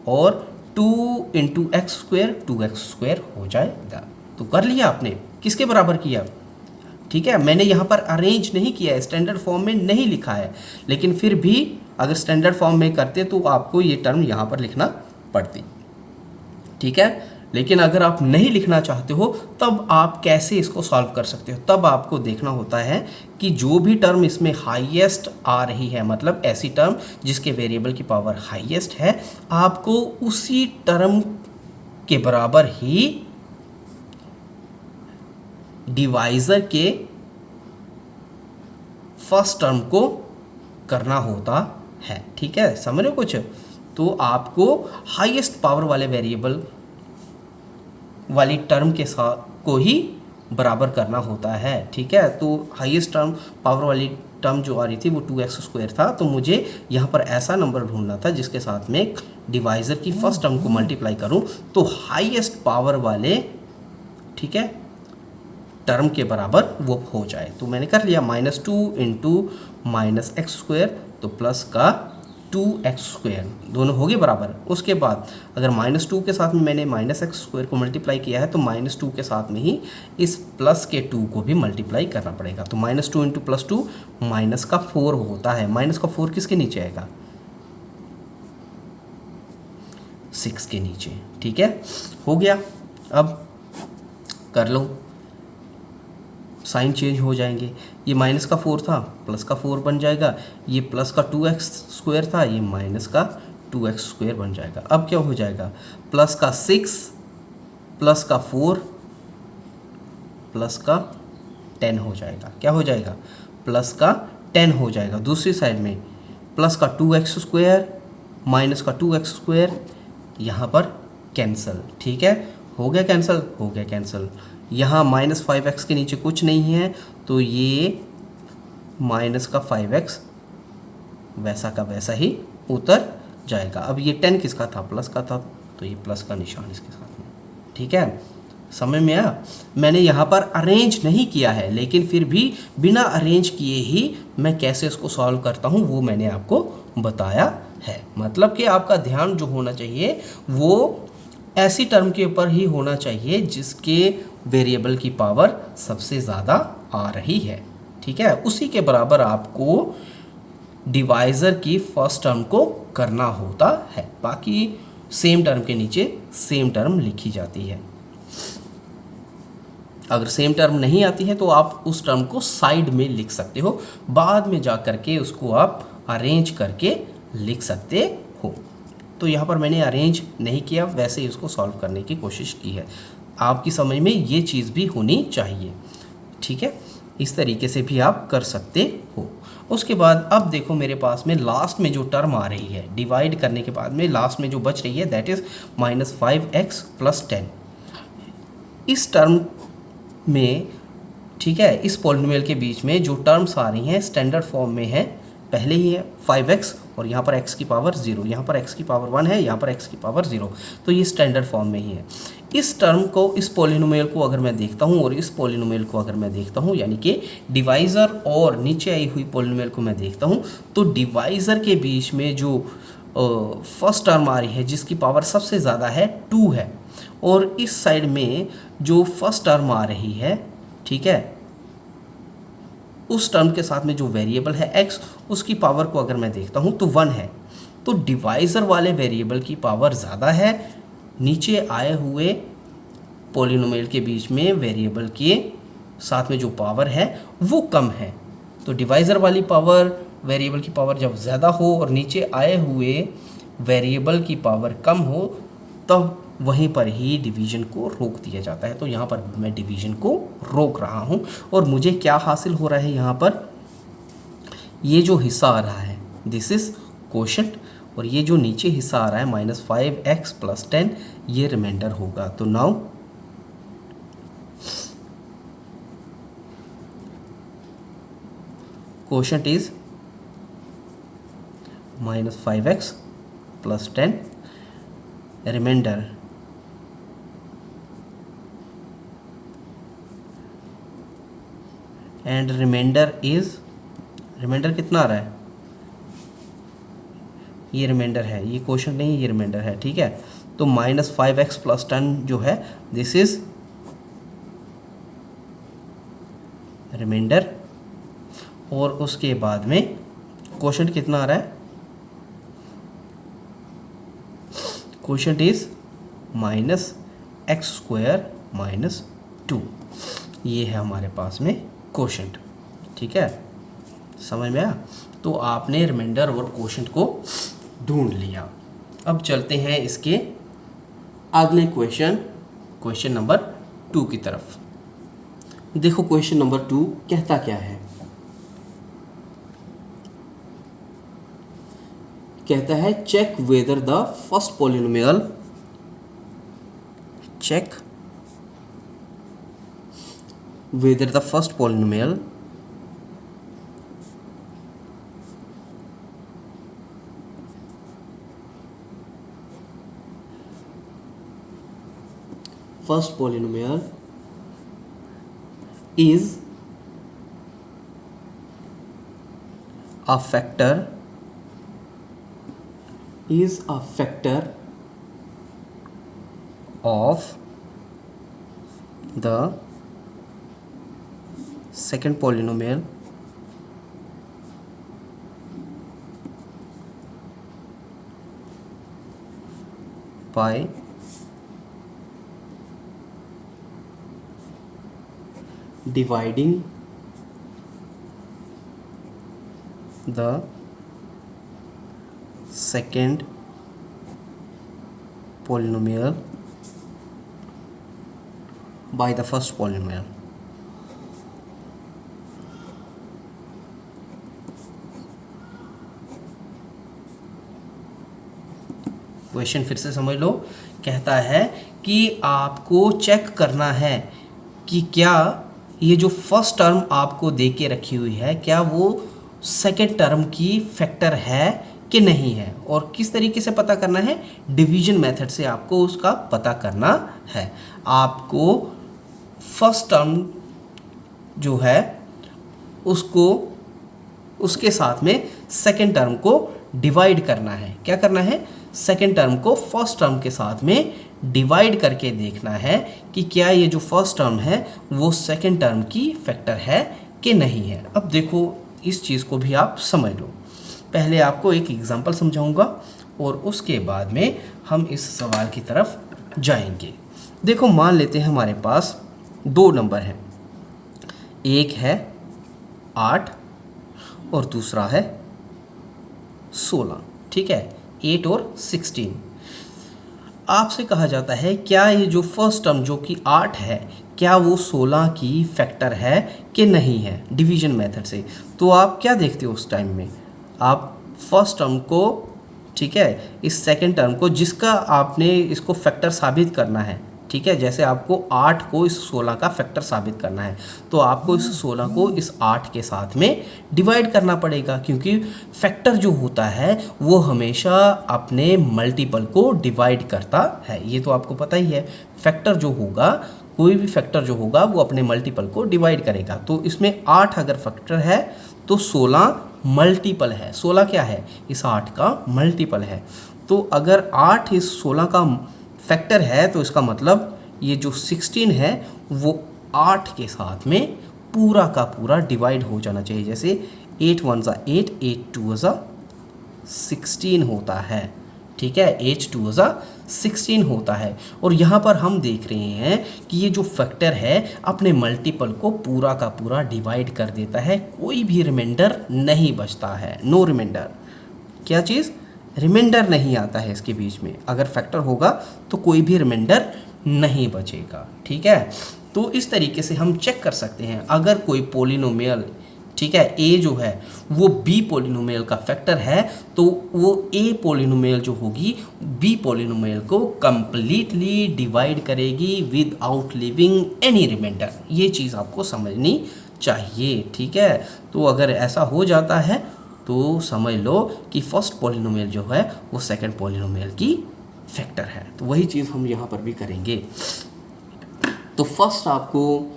और 2 इंटू x² 2x² हो जाएगा। तो कर लिया आपने, किसके बराबर किया? ठीक है, मैंने यहाँ पर अरेंज नहीं किया है, स्टैंडर्ड फॉर्म में नहीं लिखा है, लेकिन फिर भी अगर स्टैंडर्ड फॉर्म में करते तो आपको ये टर्म यहाँ पर लिखना पड़ती। ठीक है, लेकिन अगर आप नहीं लिखना चाहते हो तब आप कैसे इसको सॉल्व कर सकते हो? तब आपको देखना होता है कि जो भी टर्म इसमें हाईएस्ट आ रही है, मतलब ऐसी टर्म जिसके वेरिएबल की पावर हाईएस्ट है, आपको उसी टर्म के बराबर ही डिवाइजर के फर्स्ट टर्म को करना होता है। ठीक है, समझ रहे हो कुछ? तो आपको हाईएस्ट पावर वाले वेरिएबल वाली टर्म के साथ को ही बराबर करना होता है। ठीक है, तो हाईएस्ट टर्म पावर वाली टर्म जो आ रही थी वो 2x² था, तो मुझे यहाँ पर ऐसा नंबर ढूंढना था जिसके साथ में डिवाइजर की फर्स्ट टर्म को मल्टीप्लाई करूँ तो हाईएस्ट पावर वाले, ठीक है, टर्म के बराबर वो हो जाए। तो मैंने कर लिया, -2 इंटू माइनस x², तो प्लस का 2x², दोनों हो गए बराबर। उसके बाद अगर -2 के साथ में मैंने -x² को मल्टीप्लाई किया है तो -2 के साथ में ही इस प्लस के 2 को भी मल्टीप्लाई करना पड़ेगा। तो -2 इंटू +2 माइनस का 4 होता है। माइनस का 4 किसके नीचे आएगा? 6 के नीचे। ठीक है, हो गया। अब कर लो, साइन चेंज हो जाएंगे। ये माइनस का 4 था, प्लस का 4 बन जाएगा। ये प्लस का 2x² था, ये माइनस का 2x² बन जाएगा। अब क्या हो जाएगा? प्लस का 6 प्लस का 4 प्लस का 10 हो जाएगा। क्या हो जाएगा? प्लस का 10 हो जाएगा। दूसरी साइड में प्लस का 2x² माइनस का 2x², यहाँ पर कैंसल। ठीक है, हो गया कैंसल, हो गया कैंसल। यहाँ -5x के नीचे कुछ नहीं है, तो ये माइनस का 5x वैसा का वैसा ही उतर जाएगा। अब ये 10 किसका था? प्लस का था, तो ये प्लस का निशान इसके साथ में। ठीक है, समझ में आया? मैंने यहाँ पर अरेंज नहीं किया है, लेकिन फिर भी बिना अरेंज किए ही मैं कैसे इसको सॉल्व करता हूँ वो मैंने आपको बताया है। मतलब कि आपका ध्यान जो होना चाहिए वो ऐसी टर्म के ऊपर ही होना चाहिए जिसके वेरिएबल की पावर सबसे ज़्यादा आ रही है। ठीक है, उसी के बराबर आपको डिवाइज़र की फर्स्ट टर्म को करना होता है। बाकी सेम टर्म के नीचे सेम टर्म लिखी जाती है। अगर सेम टर्म नहीं आती है तो आप उस टर्म को साइड में लिख सकते हो, बाद में जा करके उसको आप अरेंज करके लिख सकते हो। तो यहाँ पर मैंने अरेंज नहीं किया, वैसे ही उसको सॉल्व करने की कोशिश की है। आपकी समझ में ये चीज़ भी होनी चाहिए। ठीक है, इस तरीके से भी आप कर सकते हो। उसके बाद अब देखो मेरे पास में लास्ट में जो टर्म आ रही है, डिवाइड करने के बाद में लास्ट में जो बच रही है दैट इज़ -5x + 10। इस टर्म में, ठीक है, इस पॉलिनोमियल के बीच में जो टर्म्स आ रही हैं स्टैंडर्ड फॉर्म में है, पहले ही है 5x और यहाँ पर x की पावर 0, यहाँ पर x की पावर 1 है, यहाँ पर x की पावर 0, तो ये स्टैंडर्ड फॉर्म में ही है। इस टर्म को, इस पॉलिनोमियल को अगर मैं देखता हूँ और इस पॉलिनोमियल को अगर मैं देखता हूँ, यानी कि डिवाइज़र और नीचे आई हुई पॉलिनोमियल को मैं देखता हूँ, तो डिवाइज़र के बीच में जो फर्स्ट टर्म आ रही है जिसकी पावर सबसे ज़्यादा है 2 है, और इस साइड में जो फर्स्ट टर्म आ रही है, ठीक है, उस टर्म के साथ में जो वेरिएबल है x, उसकी पावर को अगर मैं देखता हूँ तो 1 है। तो डिवाइज़र वाले वेरिएबल की पावर ज़्यादा है, नीचे आए हुए पॉलिनोमियल के बीच में वेरिएबल के साथ में जो पावर है वो कम है। तो डिवाइज़र वाली पावर, वेरिएबल की पावर जब ज़्यादा हो और नीचे आए हुए वेरिएबल की पावर कम हो, तब वहीं पर ही डिवीज़न को रोक दिया जाता है। तो यहाँ पर मैं डिवीज़न को रोक रहा हूँ और मुझे क्या हासिल हो रहा है? यहाँ पर ये जो हिस्सा आ रहा है दिस इज़ क्वोशंट, और ये जो नीचे हिस्सा आ रहा है -5x + 10, ये रिमाइंडर होगा। तो now quotient is -5x + 10 remainder and remainder कितना आ रहा है, ये रिमाइंडर है, ये क्वेश्चन नहीं, ये रिमाइंडर है, ठीक है। तो -5x + 10 जो है दिस इज रिमाइंडर, और उसके बाद में क्वेश्चन कितना आ रहा है, क्वेश्चन इज -x² - 2, ये है हमारे पास में क्वेश्चन, ठीक है, समझ में आया। तो आपने रिमाइंडर और क्वेश्चन को ढूंढ लिया। अब चलते हैं इसके अगले क्वेश्चन नंबर 2 की तरफ। देखो क्वेश्चन नंबर 2 कहता क्या है, कहता है check whether the first polynomial, check whether the first polynomial is a factor of the second polynomial by dividing the second polynomial by the first polynomial। Question फिर से समझ लो, कहता है कि आपको चेक करना है कि क्या ये जो फर्स्ट टर्म आपको दे के रखी हुई है क्या वो सेकेंड टर्म की फैक्टर है कि नहीं है, और किस तरीके से पता करना है, डिवीजन मेथड से आपको उसका पता करना है। आपको फर्स्ट टर्म जो है उसको उसके साथ में सेकेंड टर्म को डिवाइड करना है। क्या करना है, सेकेंड टर्म को फर्स्ट टर्म के साथ में डिवाइड करके देखना है कि क्या ये जो फर्स्ट टर्म है वो सेकेंड टर्म की फैक्टर है कि नहीं है। अब देखो इस चीज़ को भी आप समझ लो। पहले आपको एक एग्जांपल समझाऊंगा और उसके बाद में हम इस सवाल की तरफ जाएंगे। देखो मान लेते हैं हमारे पास 2 नंबर हैं, एक है 8 और दूसरा है 16, ठीक है, 8 और 16। आपसे कहा जाता है क्या ये जो फर्स्ट टर्म जो कि 8 है क्या वो 16 की फैक्टर है कि नहीं है डिवीजन मेथड से। तो आप क्या देखते हो उस टाइम में, आप फर्स्ट टर्म को, ठीक है, इस सेकंड टर्म को जिसका आपने इसको फैक्टर साबित करना है, ठीक है, जैसे आपको 8 को इस 16 का फैक्टर साबित करना है तो आपको इस 16 को इस 8 के साथ में डिवाइड करना पड़ेगा, क्योंकि फैक्टर जो होता है वो हमेशा अपने मल्टीपल को डिवाइड करता है। ये तो आपको पता ही है, फैक्टर जो होगा, कोई भी फैक्टर जो होगा वो अपने मल्टीपल को डिवाइड करेगा। तो इसमें 8 अगर फैक्टर है तो 16 मल्टीपल है। 16 क्या है, इस 8 का मल्टीपल है। तो अगर 8 इस 16 का फैक्टर है तो इसका मतलब ये जो 16 है वो 8 के साथ में पूरा का पूरा डिवाइड हो जाना चाहिए। जैसे 8 1 ज़ा 8, 8 2 ज़ा 16 होता है, ठीक है, 8 2 ज़ा 16 होता है। और यहाँ पर हम देख रहे हैं कि ये जो फैक्टर है अपने मल्टीपल को पूरा का पूरा डिवाइड कर देता है, कोई भी रिमाइंडर नहीं बचता है, नो रिमाइंडर। क्या चीज़, रिमाइंडर नहीं आता है इसके बीच में। अगर फैक्टर होगा तो कोई भी रिमाइंडर नहीं बचेगा, ठीक है। तो इस तरीके से हम चेक कर सकते हैं अगर कोई पॉलिनोमियल, ठीक है, ए जो है वो बी पॉलिनोमियल का फैक्टर है तो वो ए पॉलिनोमियल जो होगी बी पॉलिनोमियल को कंप्लीटली डिवाइड करेगी विदाउट लिविंग एनी रिमाइंडर। ये चीज़ आपको समझनी चाहिए, ठीक है। तो अगर ऐसा हो जाता है तो समझ लो कि फर्स्ट पॉलिनोमियल जो है वो सेकंड पॉलिनोमियल की फैक्टर है। तो वही चीज़ हम यहाँ पर भी करेंगे। तो फर्स्ट आपको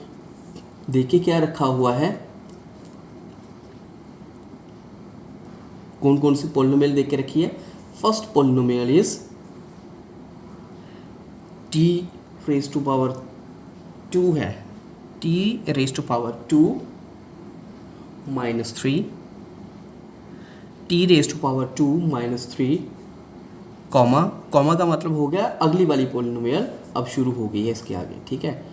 देखिए क्या रखा हुआ है, कौन कौन सी पॉलिनोमियल देख के रखी है। First polynomial is t raise to power 2 है, t raise to power 2 minus 3, t raise to power 2 minus 3, comma, comma का मतलब हो गया अगली वाली पॉलिनोमियल अब शुरू हो गई है इसके आगे, ठीक है।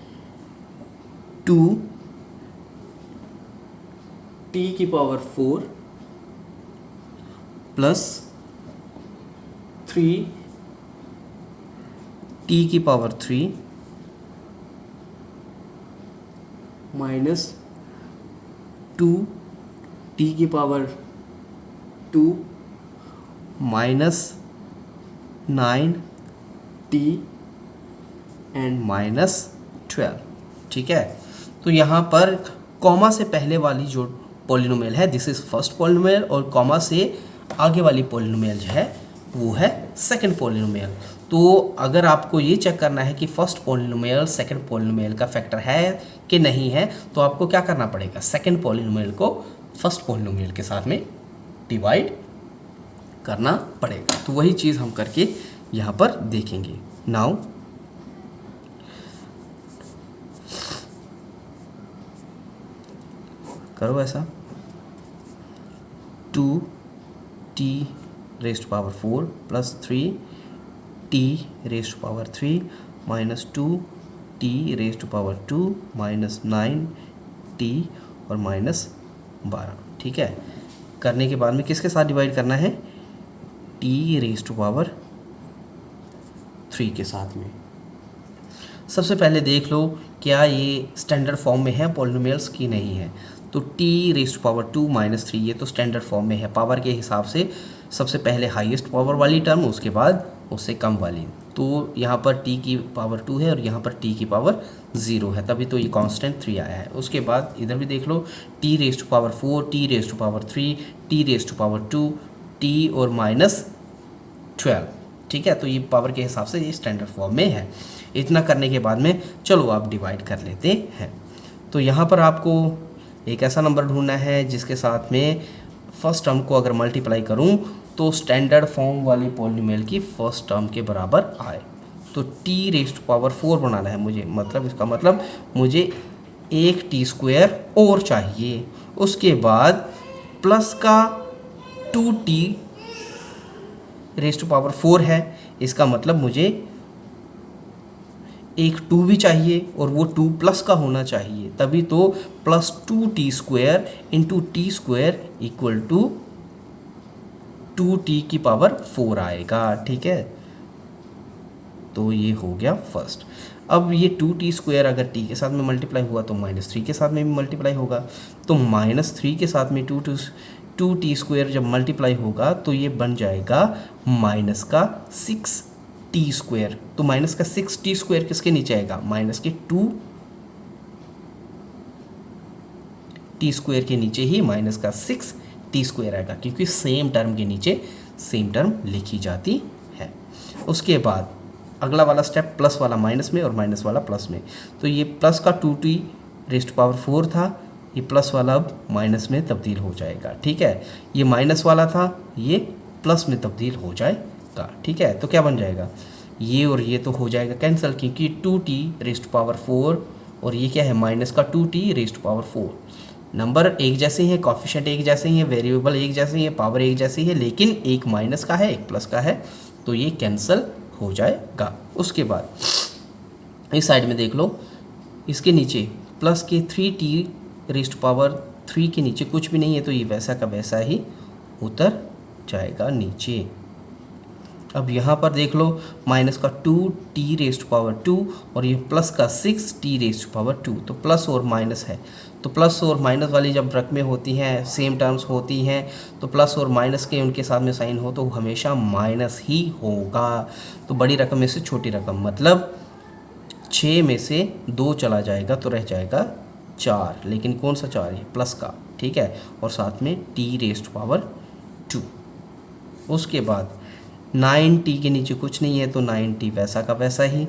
2 t की पावर 4 प्लस 3 t की पावर 3 माइनस 2 t की power 2 minus 9 t and minus 12, ठीक है। तो यहाँ पर कॉमा से पहले वाली जो पॉलिनोमियल है दिस इज फर्स्ट पॉलिनोमियल, और कॉमा से आगे वाली पॉलिनोमियल जो है वो है सेकंड पॉलिनोमियल। तो अगर आपको ये चेक करना है कि फर्स्ट पॉलिनोमियल सेकंड पॉलिनोमियल का फैक्टर है कि नहीं है, तो आपको क्या करना पड़ेगा, सेकंड पॉलिनोमियल को फर्स्ट पॉलिनोमियल के साथ में डिवाइड करना पड़ेगा। तो वही चीज़ हम करके यहाँ पर देखेंगे। नाउ करो ऐसा, 2t raise to power 4 plus 3t raise to power 3 minus 2t raise to power 2 minus 9t और माइनस 12, ठीक है। करने के बाद में किसके साथ डिवाइड करना है, t रेज टू पावर 3 के साथ में। सबसे पहले देख लो क्या ये स्टैंडर्ड फॉर्म में है पॉलिनोमियल्स की नहीं है। तो t raise to power 2 minus 3 ये तो स्टैंडर्ड फॉर्म में है, पावर के हिसाब से सबसे पहले हाईएस्ट पावर वाली टर्म, उसके बाद उससे कम वाली। तो यहाँ पर t की पावर 2 है और यहाँ पर t की पावर 0 है, तभी तो ये कांस्टेंट 3 आया है। उसके बाद इधर भी देख लो, t raise to power 4, t raise to power 3, t raise to power 2, t और माइनस 12, ठीक है। तो ये पावर के हिसाब से ये स्टैंडर्ड फॉर्म में है। इतना करने के बाद में चलो आप डिवाइड कर लेते हैं। तो यहाँ पर आपको एक ऐसा नंबर ढूंढना है जिसके साथ में फर्स्ट टर्म को अगर मल्टीप्लाई करूँ तो स्टैंडर्ड फॉर्म वाली पॉलिनोमियल की फर्स्ट टर्म के बराबर आए। तो t रेज टू पावर 4 बनाना है मुझे, मतलब इसका मतलब मुझे एक टी स्क्वायर और चाहिए। उसके बाद प्लस का 2t रेज टू पावर 4 है, इसका मतलब मुझे एक 2 भी चाहिए और वो 2 प्लस का होना चाहिए, तभी तो plus 2t square into T square equal to 2t की पावर 4 आएगा, ठीक है। तो ये हो गया फर्स्ट। अब ये 2t स्क्वायर अगर t के साथ में मल्टीप्लाई हुआ तो माइनस 3 के साथ में भी मल्टीप्लाई होगा। तो माइनस 3 के साथ में 2t स्क्वायर जब मल्टीप्लाई होगा तो ये बन जाएगा माइनस का 6t स्क्वायर। तो माइनस का 6t स्क्वायर किसके नीचे आएगा, माइनस के 2t स्क्वायर के नीचे ही माइनस का 6t स्क्वायर आएगा, क्योंकि सेम टर्म के नीचे सेम टर्म लिखी जाती है। उसके बाद अगला वाला स्टेप प्लस वाला माइनस में और माइनस वाला प्लस में। तो ये प्लस का 2t रेज़ टू पावर 4 था, ये प्लस वाला अब माइनस में तब्दील हो जाएगा, ठीक है। ये माइनस वाला था, ये प्लस में तब्दील हो जाएगा, ठीक है। तो क्या बन जाएगा, ये और ये तो हो जाएगा कैंसिल, क्योंकि 2t रेज़ टू पावर 4 और ये क्या है माइनस का 2t raise to power 4। Number एक जैसे ही हैं, कॉफिशिएंट एक जैसे ही हैं, वेरिएबल एक जैसे ही है, पावर एक जैसी है, लेकिन एक माइनस का है एक प्लस का है, तो ये कैंसिल हो जाएगा। उसके बाद इस साइड में देख लो, इसके नीचे प्लस के 3t रेज़ टू पावर 3 के नीचे कुछ भी नहीं है, तो ये वैसा का वैसा ही उतर जाएगा नीचे। अब यहाँ पर देख लो माइनस का 2t रेज़ टू पावर 2 और ये प्लस का 6t रेज़ टू पावर 2, तो प्लस और माइनस है, तो प्लस और माइनस वाली जब रकमें होती हैं, सेम टर्म्स होती हैं, तो प्लस और माइनस के उनके साथ में साइन हो तो हमेशा माइनस ही होगा। तो बड़ी रकम में से छोटी रकम, मतलब 6 में से 2 चला जाएगा तो रह जाएगा 4, लेकिन कौन सा 4 है, प्लस का, ठीक है। और साथ में t रेज़ टू पावर उसके बाद 9t के नीचे कुछ नहीं है तो 9t वैसा का वैसा ही,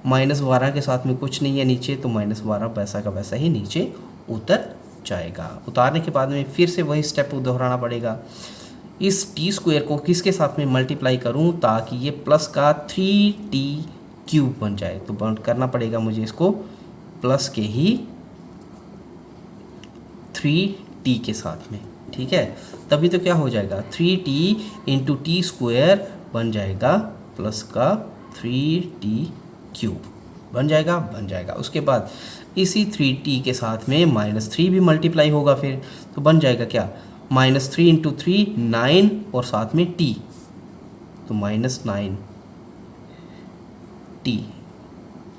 -12 के साथ में कुछ नहीं है नीचे तो -12 वैसा का वैसा ही नीचे उतर जाएगा। उतारने के बाद में फिर से वही स्टेप दोहराना पड़ेगा। इस टी स्क्वायर को किसके साथ में मल्टीप्लाई करूं ताकि ये प्लस का 3t³ बन जाए, तो बंद करना पड़ेगा मुझे इसको प्लस के ही 3t के साथ में, ठीक है। तभी तो क्या हो जाएगा 3t इंटू टी स्क्वायर बन जाएगा प्लस का 3t³ बन जाएगा। उसके बाद इसी 3t के साथ में -3 भी मल्टीप्लाई होगा फिर, तो बन जाएगा क्या -3 इंटू 3 9 और साथ में t, तो -9t,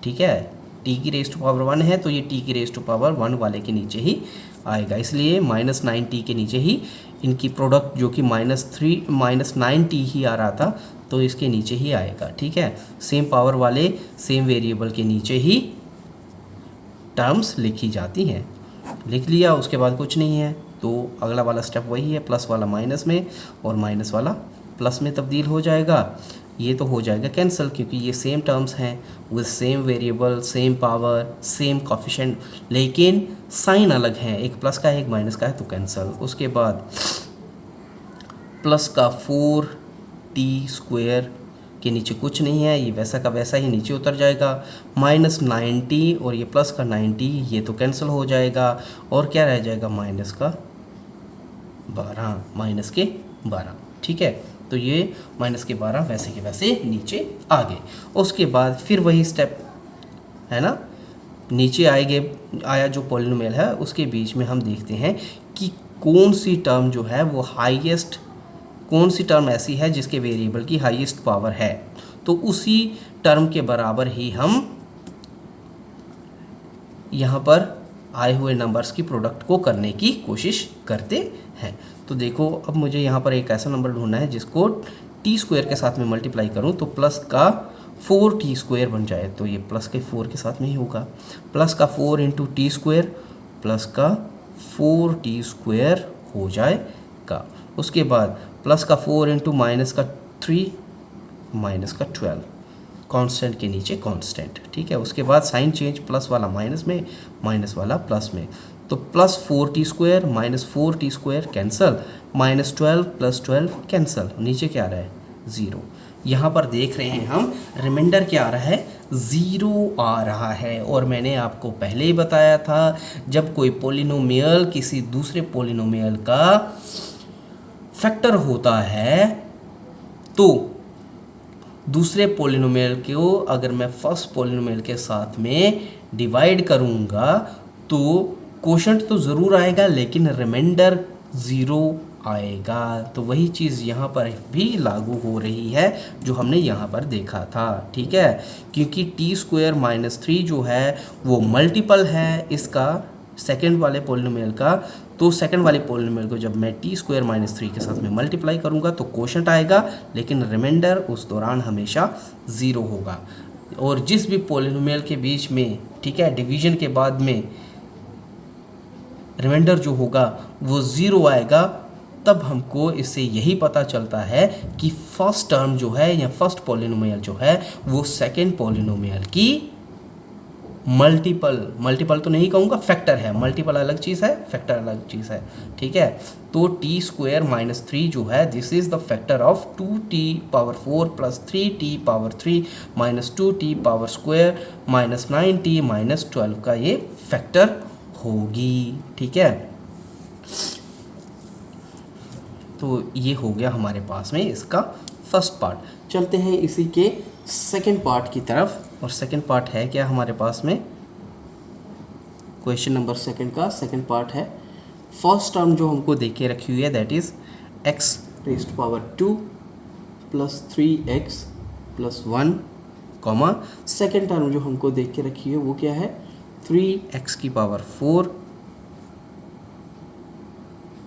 ठीक है। t की रेज़ टू पावर 1 है तो ये t की रेज़ टू पावर 1 वाले के नीचे ही आएगा, इसलिए -9t के नीचे ही इनकी प्रोडक्ट जो कि -9t ही आ रहा था तो इसके नीचे ही आएगा, ठीक है। सेम पावर वाले सेम वेरिएबल के नीचे ही टर्म्स लिखी जाती हैं। लिख लिया, उसके बाद कुछ नहीं है तो अगला वाला स्टेप वही है, प्लस वाला माइनस में और माइनस वाला प्लस में तब्दील हो जाएगा। ये तो हो जाएगा कैंसिल क्योंकि ये सेम टर्म्स हैं with same variable, same power, same coefficient, लेकिन साइन अलग है, एक प्लस का है एक माइनस का है तो कैंसिल। उसके बाद प्लस का 4t² के नीचे कुछ नहीं है, ये वैसा का वैसा ही नीचे उतर जाएगा। -90 और ये प्लस का 90 ये तो कैंसिल हो जाएगा और क्या रह जाएगा माइनस के 12, ठीक है। तो ये -12 वैसे के वैसे नीचे आ गए। उसके बाद फिर वही स्टेप है ना, नीचे आया जो पॉलिनोमियल है उसके बीच में हम देखते हैं कि कौन सी टर्म जो है वो हाईएस्ट, कौन सी टर्म ऐसी है जिसके वेरिएबल की हाईएस्ट पावर है, तो उसी टर्म के बराबर ही हम यहाँ पर आए हुए नंबर्स की प्रोडक्ट को करने की कोशिश करते हैं। तो देखो अब मुझे यहाँ पर एक ऐसा नंबर ढूंढना है जिसको t² के साथ में मल्टीप्लाई करूँ तो प्लस का 4t² बन जाए, तो ये प्लस के 4 के साथ में ही होगा। प्लस का 4 इंटू t² प्लस का 4t² हो जाएगा। उसके बाद प्लस का 4 इंटू माइनस का 3 माइनस का 12, कांस्टेंट के नीचे कांस्टेंट, ठीक है। उसके बाद साइन चेंज, प्लस वाला माइनस में, माइनस वाला प्लस में, तो plus 4t² minus 4t² cancel, -12 plus 12 cancel, नीचे क्या आ रहा है 0। यहाँ पर देख रहे हैं हम रिमाइंडर क्या आ रहा है 0 आ रहा है। और मैंने आपको पहले ही बताया था जब कोई पॉलिनोमियल किसी दूसरे पॉलिनोमियल का फैक्टर होता है तो दूसरे पॉलिनोमियल को अगर मैं फर्स्ट पॉलिनोमियल के साथ में डिवाइड करूंगा तो कोशेंट तो ज़रूर आएगा लेकिन रिमाइंडर 0 आएगा। तो वही चीज़ यहाँ पर भी लागू हो रही है जो हमने यहाँ पर देखा था, ठीक है। क्योंकि t² - 3 जो है वो मल्टीपल है इसका सेकंड वाले पॉलिनोमियल का, तो सेकंड वाले पॉलिनोमियल को जब मैं t² - 3 के साथ में मल्टीप्लाई करूँगा तो कोशेंट आएगा लेकिन रिमाइंडर उस दौरान हमेशा 0 होगा। और जिस भी पॉलिनोमियल के बीच में, ठीक है, डिवीजन के बाद में रिमाइंडर जो होगा वो 0 आएगा, तब हमको इससे यही पता चलता है कि फर्स्ट टर्म जो है या फर्स्ट पॉलिनोमियल जो है वो सेकंड पॉलिनोमियल की मल्टीपल तो नहीं कहूँगा, फैक्टर है। मल्टीपल अलग चीज़ है, फैक्टर अलग चीज़ है, ठीक है। तो t² - 3 जो है this is the factor of 2t⁴ plus 3t⁴ minus 2t² minus 9t minus 12 का ये फैक्टर होगी, ठीक है। तो ये हो गया हमारे पास में इसका फर्स्ट पार्ट। चलते हैं इसी के सेकंड पार्ट की तरफ, और सेकंड पार्ट है क्या हमारे पास में, क्वेश्चन नंबर सेकंड का सेकंड पार्ट है। फर्स्ट टर्म जो हमको देख के रखी हुई है that is x⁴ plus 3x plus 1, second term जो हमको देख के रखी है वो क्या है 3x⁴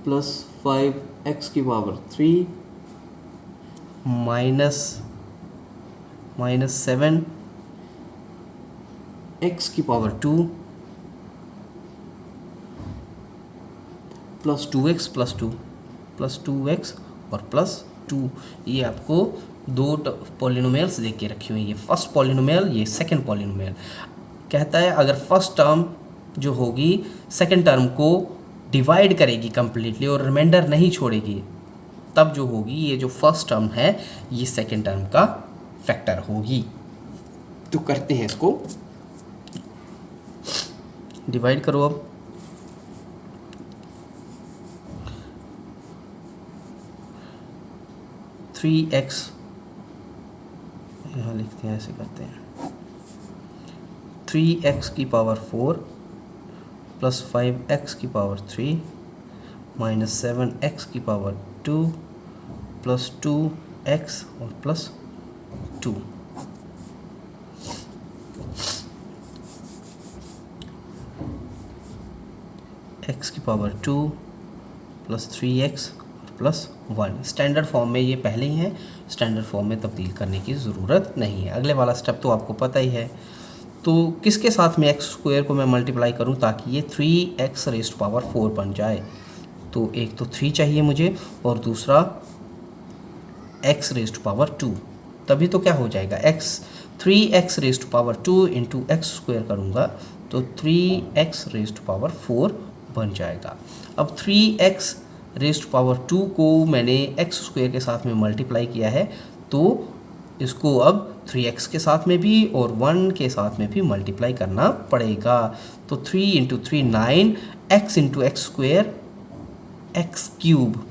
plus 5x⁴ minus 7x⁴ plus 2x plus 2 plus 2x और प्लस 2। ये आपको दो पॉलिनोमियल्स देख के रखी हुई है, ये फर्स्ट पॉलिनोमियल, ये सेकंड पॉलिनोमियल। कहता है अगर फर्स्ट टर्म जो होगी सेकंड टर्म को डिवाइड करेगी कंप्लीटली और रिमाइंडर नहीं छोड़ेगी, तब जो होगी ये जो फर्स्ट टर्म है ये सेकंड टर्म का फैक्टर होगी। तो करते हैं इसको, डिवाइड करो अब। थ्री एक्स यहाँ लिखते हैं, ऐसे करते हैं, 3x की पावर 4 प्लस 5x की पावर 3 माइनस 7x की पावर 2 प्लस 2x और प्लस 2। x की power 2 plus 3x plus 1। Standard form में ये पहले ही है, स्टैंडर्ड फॉर्म में तब्दील करने की ज़रूरत नहीं है। अगले वाला स्टेप तो आपको पता ही है। तो किसके साथ में एक्स स्क्वायर को मैं मल्टीप्लाई करूं ताकि ये 3x रेज़ टू पावर 4 बन जाए? तो एक तो 3 चाहिए मुझे और दूसरा x रेज़ टू पावर 2, तभी तो क्या हो जाएगा, 3x raise to power 2 into X square करूँगा तो 3x रेज़ टू पावर 4 बन जाएगा। अब 3x रेज़ टू पावर 2 को मैंने एक्स स्क्वायर के साथ में मल्टीप्लाई किया है, तो इसको अब 3x के साथ में भी और 1 के साथ में भी मल्टीप्लाई करना पड़ेगा। तो 3 into 3 9, x into X square x cube,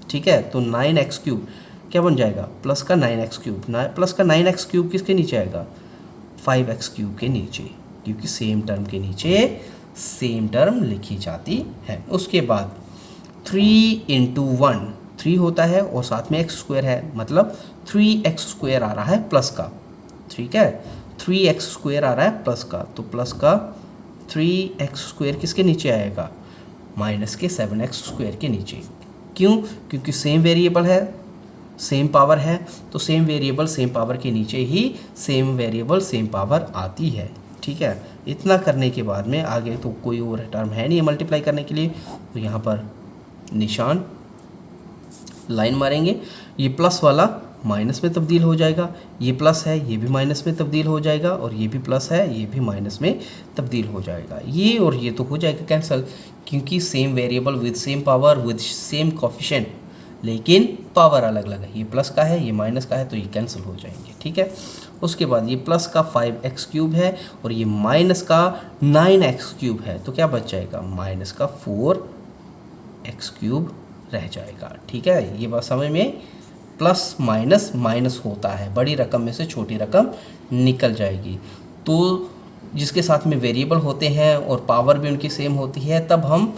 ठीक है। तो 9x क्यूब क्या बन जाएगा, प्लस का 9x क्यूब, प्लस का 9x क्यूब किसके नीचे आएगा, 5x क्यूब के नीचे, क्योंकि सेम टर्म के नीचे सेम टर्म लिखी जाती है। उसके बाद 3 इंटू 1 3 होता है और साथ में एक्स स्क्वायर है, मतलब 3x स्क्वायर आ रहा है प्लस का, ठीक है, 3x स्क्वायर आ रहा है प्लस का, तो प्लस का 3x स्क्वायर किसके नीचे आएगा, माइनस के 7x स्क्वायर के नीचे। क्यों, क्योंकि सेम वेरिएबल है, सेम पावर है, तो सेम वेरिएबल सेम पावर के नीचे ही सेम वेरिएबल सेम पावर आती है, ठीक है। इतना करने के बाद में आगे तो कोई और टर्म है नहीं है मल्टीप्लाई करने के लिए, तो यहाँ पर निशान लाइन मारेंगे, ये प्लस वाला माइनस में तब्दील हो जाएगा, ये प्लस है ये भी माइनस में तब्दील हो जाएगा और ये भी प्लस है ये भी माइनस में तब्दील हो जाएगा। ये और ये तो हो जाएगा कैंसिल, क्योंकि same variable with same power with same coefficient, लेकिन पावर अलग अलग है, ये प्लस का है ये माइनस का है, तो ये कैंसिल हो जाएंगे, ठीक है। उसके बाद ये प्लस का 5x क्यूब है और ये माइनस का 9x क्यूब है, तो क्या बच जाएगा, माइनस का 4x क्यूब रह जाएगा, ठीक है। ये बात समझ में, प्लस माइनस माइनस होता है, बड़ी रकम में से छोटी रकम निकल जाएगी। तो जिसके साथ में वेरिएबल होते हैं और पावर भी उनकी सेम होती है, तब हम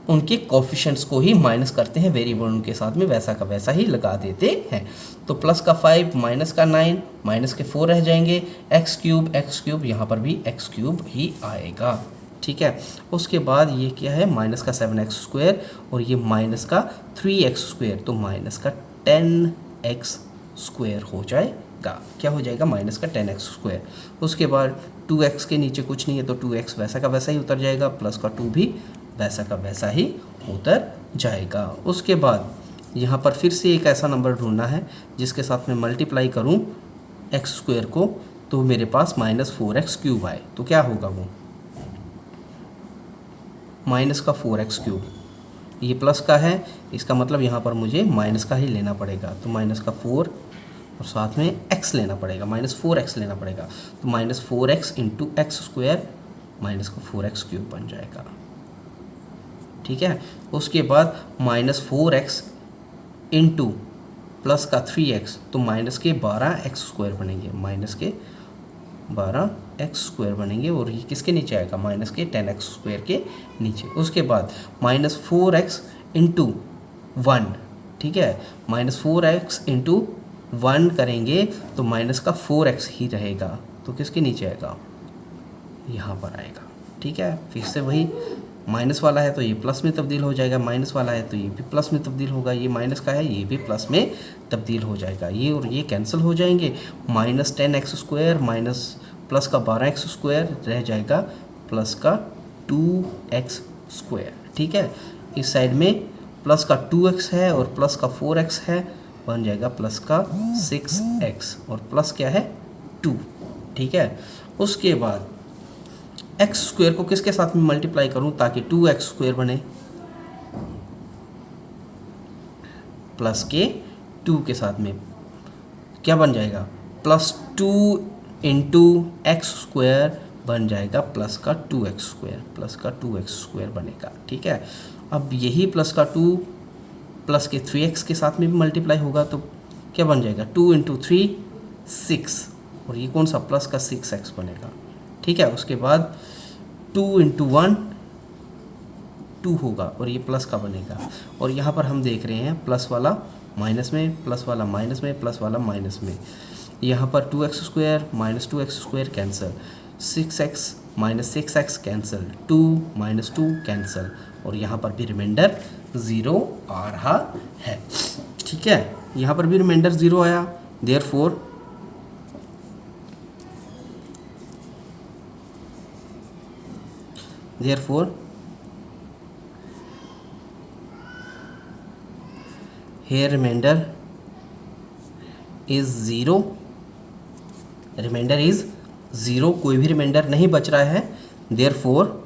उनके कोफिशिएंट्स को ही माइनस करते हैं, वेरिएबल उनके साथ में वैसा का वैसा ही लगा देते हैं। तो प्लस का 5 माइनस का 9 माइनस के 4 रह जाएंगे, एक्स क्यूब यहाँ पर भी एक्स क्यूब ही आएगा, ठीक है। उसके बाद ये क्या है, माइनस का 7x स्क्वायर और ये माइनस का 3x स्क्वायर, तो माइनस का 10x स्क्वायर हो जाएगा, क्या हो जाएगा, माइनस का 10x स्क्वायर। उसके बाद 2x के नीचे कुछ नहीं है, तो 2x वैसा का वैसा ही उतर जाएगा, प्लस का 2 भी वैसा का वैसा ही उतर जाएगा। उसके बाद यहाँ पर फिर से एक ऐसा नंबर ढूंढना है जिसके साथ में मल्टीप्लाई करूँ एक्स स्क्वायर को, तो मेरे पास माइनस 4x क्यूब आए, तो क्या होगा वो, माइनस का 4x क्यूब, ये प्लस का है, इसका मतलब यहाँ पर मुझे माइनस का ही लेना पड़ेगा, तो माइनस का 4 और साथ में x लेना पड़ेगा, माइनस 4x लेना पड़ेगा, तो minus 4x into X square minus का 4x क्यूब बन जाएगा, ठीक है। उसके बाद माइनस 4x इंटू प्लस का 3x, तो माइनस के 12x स्क्वायर बनेंगे, माइनस के 12x स्क्वायर बनेंगे और ये किसके नीचे आएगा, माइनस के 10x स्क्वायर के नीचे। उसके बाद माइनस 4x इंटू 1, ठीक है, माइनस 4x इंटू 1 करेंगे तो माइनस का 4x ही रहेगा, तो किसके नीचे आएगा, यहाँ पर आएगा, ठीक है। फिर से वही माइनस वाला है तो ये प्लस में तब्दील हो जाएगा, माइनस वाला है तो ये भी प्लस में तब्दील होगा, ये माइनस का है ये भी प्लस में तब्दील हो जाएगा, ये और ये कैंसिल हो जाएंगे, minus 10x square minus plus का 12x स्क्वायर रह जाएगा, प्लस का 2x स्क्वायर, ठीक है। इस साइड में प्लस का 2x है और प्लस का 4x है, बन जाएगा प्लस का 6x और प्लस क्या है 2। ठीक है, उसके बाद एक्स स्क्वायर को किसके साथ में मल्टीप्लाई करूं ताकि 2x स्क्वायर बने, प्लस के 2 के साथ में क्या बन जाएगा, प्लस 2 इंटू एक्स स्क्वायर बन जाएगा प्लस का 2x स्क्वायर, प्लस का 2x स्क्वायर बनेगा। ठीक है, अब यही प्लस का 2 प्लस के 3x के साथ में भी मल्टीप्लाई होगा तो क्या बन जाएगा, 2 इंटू 3 6 और ये कौन सा प्लस का 6x बनेगा। ठीक है, उसके बाद 2 इंटू 1 2 होगा और ये प्लस का बनेगा और यहाँ पर हम देख रहे हैं प्लस वाला माइनस में, प्लस वाला माइनस में, प्लस वाला माइनस में, यहाँ पर 2x square minus 2x square cancel, 6x minus 6x cancel, 2 minus 2 cancel और यहाँ पर भी रिमाइंडर 0 आ रहा है। ठीक है, यहाँ पर भी रिमाइंडर 0 आया, therefore here remainder is 0, remainder is 0, कोई भी रिमाइंडर नहीं बच रहा है। Therefore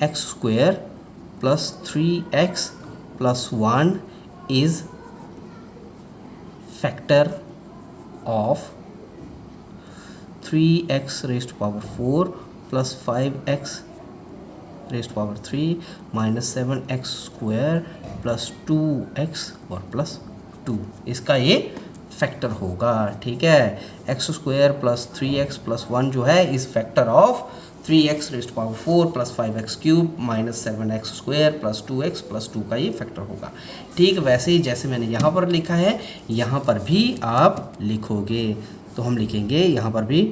X square plus 3x plus 1 is factor of 3x raise to power 4 plus 5x raise to power 3 minus 7x square plus 2x और plus 2, इसका ये factor होगा। ठीक है, x square plus 3x plus 1 जो है इस factor of 3x raise to power 4 plus 5x cube minus 7x square plus 2x plus 2 का ये फैक्टर होगा। ठीक वैसे ही जैसे मैंने यहाँ पर लिखा है यहाँ पर भी आप लिखोगे, तो हम लिखेंगे यहाँ पर भी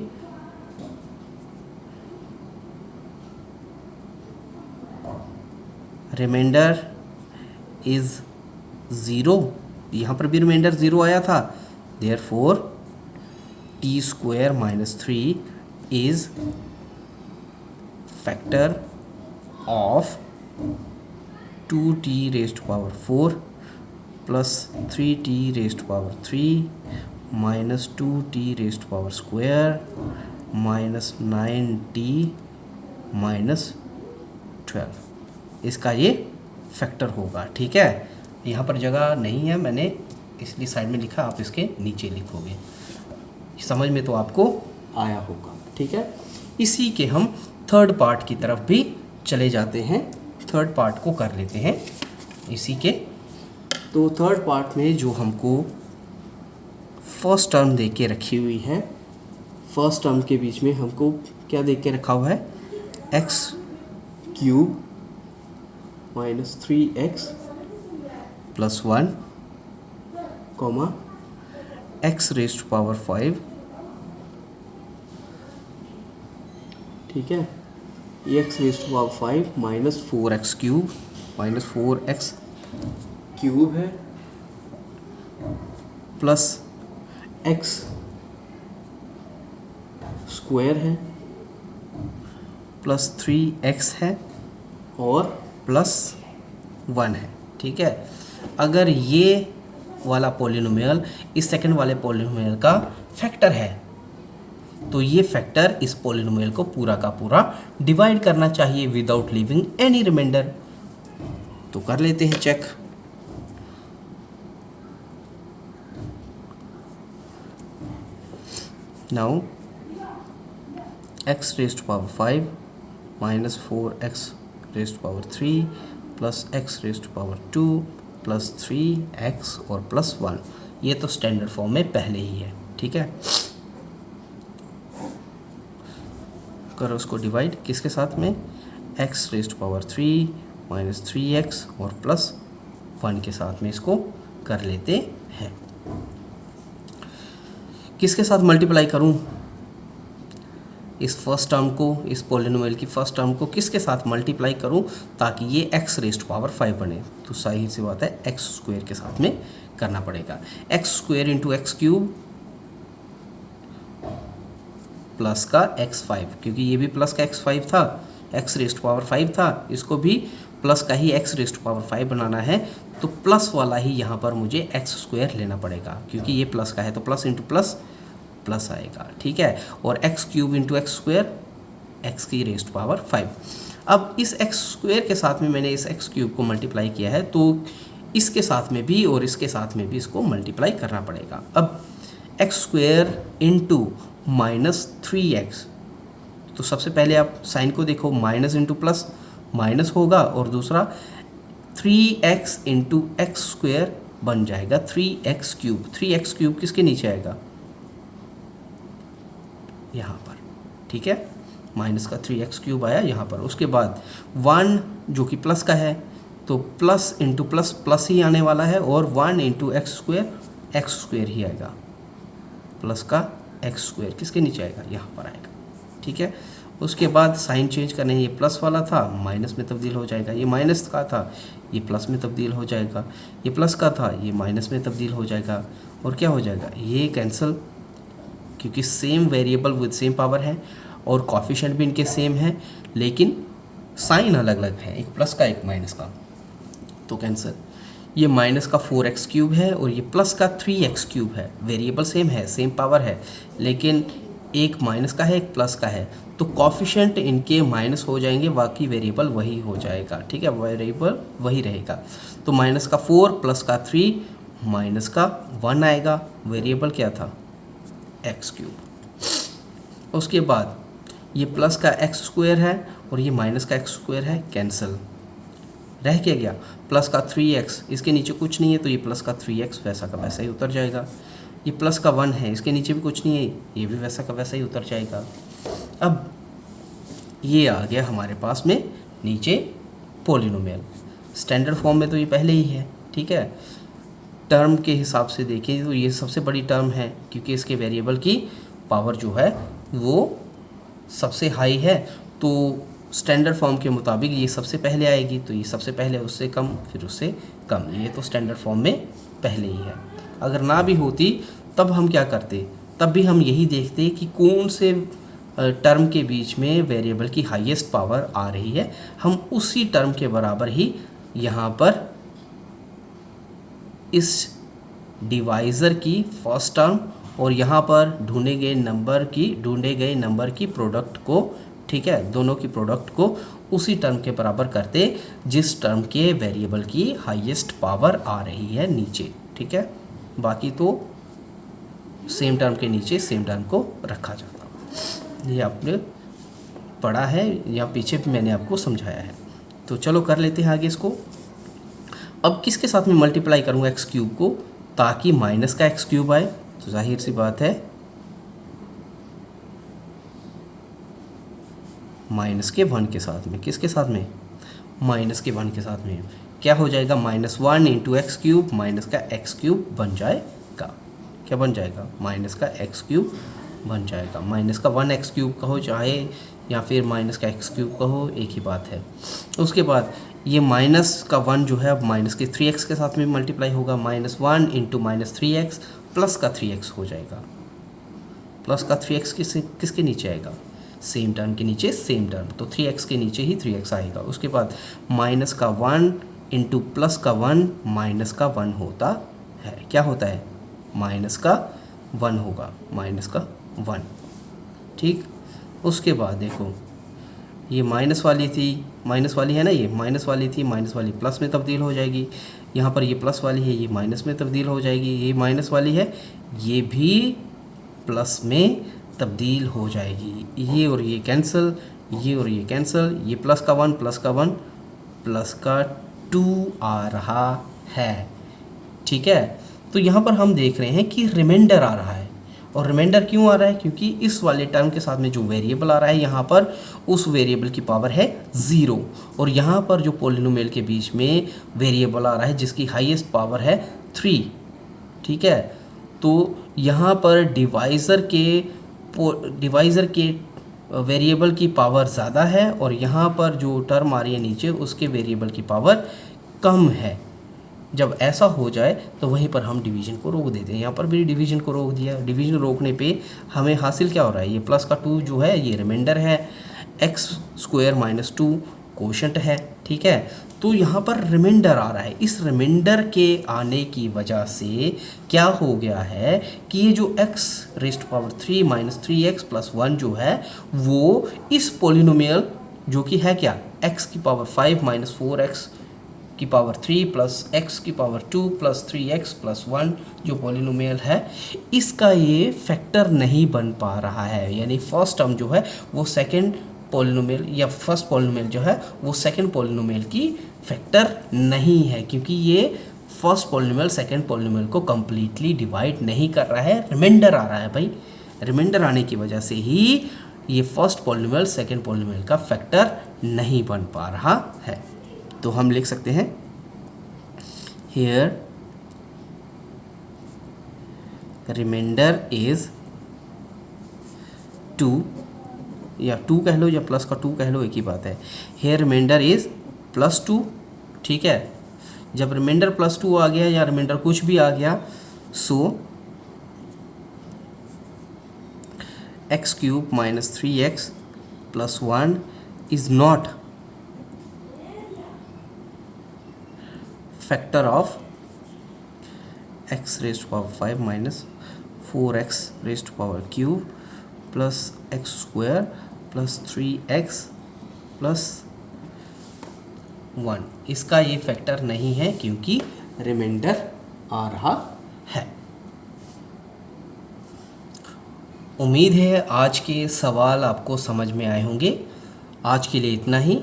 रिमाइंडर इज 0, यहाँ पर भी रिमाइंडर 0 आया था, therefore t square minus 3 is factor of 2t raise to power 4 plus 3t raise to power 3 minus 2t raise to power square minus 9t minus 12, इसका ये फैक्टर होगा। ठीक है, यहाँ पर जगह नहीं है, मैंने इसलिए साइड में लिखा, आप इसके नीचे लिखोगे, समझ में तो आपको आया होगा। ठीक है, इसी के हम थर्ड पार्ट की तरफ भी चले जाते हैं, थर्ड पार्ट को कर लेते हैं इसी के। तो थर्ड पार्ट में जो हमको फर्स्ट टर्म दे के रखी हुई है, फर्स्ट टर्म के बीच में हमको क्या दे के रखा हुआ है, x cube minus 3x plus 1 comma x raise to power 5। ठीक है, x raise to power 5 minus 4x cube, minus 4x cube है प्लस x स्क्वायर है प्लस 3x है और प्लस 1 है। ठीक है, अगर ये वाला पॉलिनोमियल इस सेकंड वाले पॉलिनोमियल का फैक्टर है तो ये फैक्टर इस पॉलिनोमियल को पूरा का पूरा डिवाइड करना चाहिए विदाउट लीविंग एनी रिमाइंडर। तो कर लेते हैं check. Now x raise to power 5 minus 4x raise to power 3 plus x raise to power 2 plus 3x और प्लस 1, ये तो स्टैंडर्ड फॉर्म में पहले ही है। ठीक है, करो उसको डिवाइड किसके साथ में, x raise to power 3 minus 3x और प्लस 1 के साथ में इसको कर लेते हैं। किसके साथ मल्टीप्लाई करूं, इस फर्स्ट टर्म को, इस पॉलिनोमियल की फर्स्ट टर्म को किसके साथ मल्टीप्लाई करूं ताकि ये x रेज़ टू पावर 5 बने, तो सही सी बात है x स्क्वायर के साथ में करना पड़ेगा। x square into x cube plus का x5, क्योंकि ये भी प्लस का x5 था, x रेज़ टू पावर 5 था, इसको भी प्लस का ही x रेज़ टू पावर 5 बनाना है तो प्लस वाला ही यहाँ पर मुझे x स्क्वायर लेना पड़ेगा, क्योंकि ये प्लस का है तो प्लस इंटू प्लस प्लस आएगा, ठीक है। और x cube into X square, x की रेज़ टू पावर 5। अब इस x स्क्वायर के साथ में मैंने इस x क्यूब को मल्टीप्लाई किया है तो इसके साथ में भी और इसके साथ में भी इसको मल्टीप्लाई करना पड़ेगा। अब x स्क्वायर इंटू -3x, तो सबसे पहले आप साइन को देखो, माइनस इंटू प्लस माइनस होगा और दूसरा 3x इंटू एक्स स्क्वायर बन जाएगा 3x क्यूब। 3x क्यूब किसके नीचे आएगा, यहाँ पर, ठीक है। माइनस का 3x क्यूब आया यहाँ पर। उसके बाद 1 जो कि प्लस का है तो प्लस इंटू प्लस प्लस ही आने वाला है और 1 इंटू एक्स स्क्वायर ही आएगा। प्लस का एक्स स्क्वायर किसके नीचे आएगा, यहाँ पर आएगा, ठीक है। उसके बाद साइन चेंज करने, ये प्लस वाला था माइनस में तब्दील हो जाएगा, ये माइनस का था ये प्लस में तब्दील हो जाएगा, ये प्लस का था ये माइनस में तब्दील हो जाएगा। और क्या हो जाएगा, ये कैंसिल, क्योंकि same variable with same power है और कॉफिशिएंट भी इनके सेम है, लेकिन साइन अलग अलग है, एक प्लस का एक माइनस का, तो कैंसिल। ये माइनस का 4x क्यूब है और ये प्लस का 3x क्यूब है। वेरिएबल सेम है, सेम पावर है, लेकिन एक माइनस का है एक प्लस का है, तो कॉफिशिएंट इनके माइनस हो जाएंगे, बाकी वेरिएबल वही हो जाएगा, ठीक है, वेरिएबल वही रहेगा। तो माइनस का 4 प्लस का 3 माइनस का 1 आएगा, वेरिएबल क्या था, x क्यूब। उसके बाद ये प्लस का x स्क्वायर है और ये माइनस का x स्क्वायर है, कैंसिल। रह क्या गया, प्लस का 3x, इसके नीचे कुछ नहीं है तो ये प्लस का 3x वैसा का वैसा ही उतर जाएगा। ये प्लस का 1 है, इसके नीचे भी कुछ नहीं है, ये भी वैसा का वैसा ही उतर जाएगा। अब ये आ गया हमारे पास में नीचे पॉलिनोमियल। स्टैंडर्ड फॉर्म में तो ये पहले ही है, ठीक है। टर्म के हिसाब से देखें तो ये सबसे बड़ी टर्म है, क्योंकि इसके वेरिएबल की पावर जो है वो सबसे हाई है, तो स्टैंडर्ड फॉर्म के मुताबिक ये सबसे पहले आएगी, तो ये सबसे पहले उससे कम फिर उससे कम, ये तो स्टैंडर्ड फॉर्म में पहले ही है। अगर ना भी होती तब हम क्या करते, तब भी हम यही देखते कि कौन से टर्म के बीच में वेरिएबल की हाईएस्ट पावर आ रही है, हम उसी टर्म के बराबर ही यहाँ पर इस डिवाइज़र की फर्स्ट टर्म और यहाँ पर ढूंढे गए नंबर की प्रोडक्ट को, ठीक है, दोनों की प्रोडक्ट को उसी टर्म के बराबर करते जिस टर्म के वेरिएबल की हाईएस्ट पावर आ रही है नीचे, ठीक है। बाकी तो सेम टर्म के नीचे सेम टर्म को रखा जाता। ये आपने पढ़ा है या पीछे भी मैंने आपको समझाया है। तो चलो कर लेते हैं आगे इसको। अब किसके साथ में मल्टीप्लाई करूँगा एक्स क्यूब को, ताकि माइनस का एक्स क्यूब आए, तो जाहिर सी बात है माइनस के 1 के साथ में, किसके साथ में, माइनस के 1 के साथ में क्या हो जाएगा, -1 इंटू एक्स क्यूब माइनस का एक्स क्यूब बन जाएगा। क्या बन जाएगा, माइनस का एक्स क्यूब बन जाएगा। माइनस का 1 एक्स क्यूब कहो चाहे या फिर माइनस का एक्स क्यूब कहो, एक ही बात है। उसके बाद ये माइनस का 1 जो है अब माइनस के 3x के साथ में मल्टीप्लाई होगा, -1 इंटू -3x प्लस का 3x हो जाएगा। प्लस का 3x किसके नीचे आएगा, सेम टर्म के नीचे सेम टर्म, तो 3x के नीचे ही 3x आएगा। उसके बाद माइनस का 1 इंटू प्लस का 1 माइनस का 1 होता है। क्या होता है, माइनस का 1 होगा, माइनस का 1, ठीक। उसके बाद देखो ये माइनस वाली थी, माइनस वाली है ना, ये माइनस वाली थी, माइनस वाली प्लस में तब्दील हो जाएगी। यहाँ पर ये प्लस वाली है, ये माइनस में तब्दील हो जाएगी। ये माइनस वाली है, ये भी प्लस में तब्दील हो जाएगी। ये और ये कैंसिल, ये और ये कैंसिल, ये प्लस का 1 प्लस का 1 प्लस का 2 आ रहा है, ठीक है। तो यहाँ पर हम देख रहे हैं कि रिमाइंडर आ रहा है, और रिमाइंडर क्यों आ रहा है, क्योंकि इस वाले टर्म के साथ में जो वेरिएबल आ रहा है यहाँ पर उस वेरिएबल की पावर है 0, और यहाँ पर जो पॉलिनोमियल के बीच में वेरिएबल आ रहा है जिसकी हाईएस्ट पावर है 3, ठीक है। तो यहाँ पर डिवाइज़र के वेरिएबल की पावर ज़्यादा है और यहाँ पर जो टर्म आ रही है नीचे उसके वेरिएबल की पावर कम है। जब ऐसा हो जाए तो वहीं पर हम डिवीज़न को रोक देते हैं। यहाँ पर भी डिवीज़न को रोक दिया। डिवीज़न रोकने पे हमें हासिल क्या हो रहा है, ये प्लस का 2 जो है ये रिमाइंडर है, x² - 2 कोशेंट है, ठीक है। तो यहाँ पर रिमाइंडर आ रहा है। इस रिमाइंडर के आने की वजह से क्या हो गया है कि ये जो x raise to power 3 minus 3x plus 1 जो है वो इस पोलिनोमियल जो कि है क्या x की पावर 5 माइनस 4x की पावर 3 प्लस x की पावर 2 प्लस 3x प्लस 1 जो पोलिनोमियल है इसका ये फैक्टर नहीं बन पा रहा है। यानी फर्स्ट टर्म जो है वो सेकंड पोलिनोमियल या फर्स्ट पोलिनोमियल जो है वो सेकंड पोलिनोमियल की फैक्टर नहीं है, क्योंकि ये फर्स्ट पोलिनोमियल सेकंड पोलिनोमियल को कंप्लीटली डिवाइड नहीं कर रहा है। रिमाइंडर आ रहा है भाई, रिमाइंडर आने की वजह से ही ये फर्स्ट पोलिनोमियल सेकंड पोलिनोमियल का फैक्टर नहीं बन पा रहा है। तो हम लिख सकते हैं हियर रिमाइंडर इज 2 या 2 कह लो या प्लस का 2 कह लो, एक ही बात है। हियर रिमाइंडर इज +2, ठीक है। जब रिमाइंडर +2 आ गया या रिमाइंडर कुछ भी आ गया so x³ minus 3x plus 1 is not factor of x raise to power 5 minus 4x raise to power cube plus x² plus 3x plus 1, इसका ये फैक्टर नहीं है क्योंकि रिमाइंडर आ रहा है। उम्मीद है आज के सवाल आपको समझ में आए होंगे। आज के लिए इतना ही,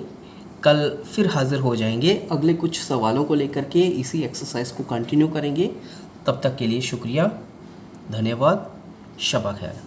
कल फिर हाज़िर हो जाएंगे अगले कुछ सवालों को लेकर के, इसी एक्सरसाइज को कंटिन्यू करेंगे। तब तक के लिए शुक्रिया, धन्यवाद, शब खैर।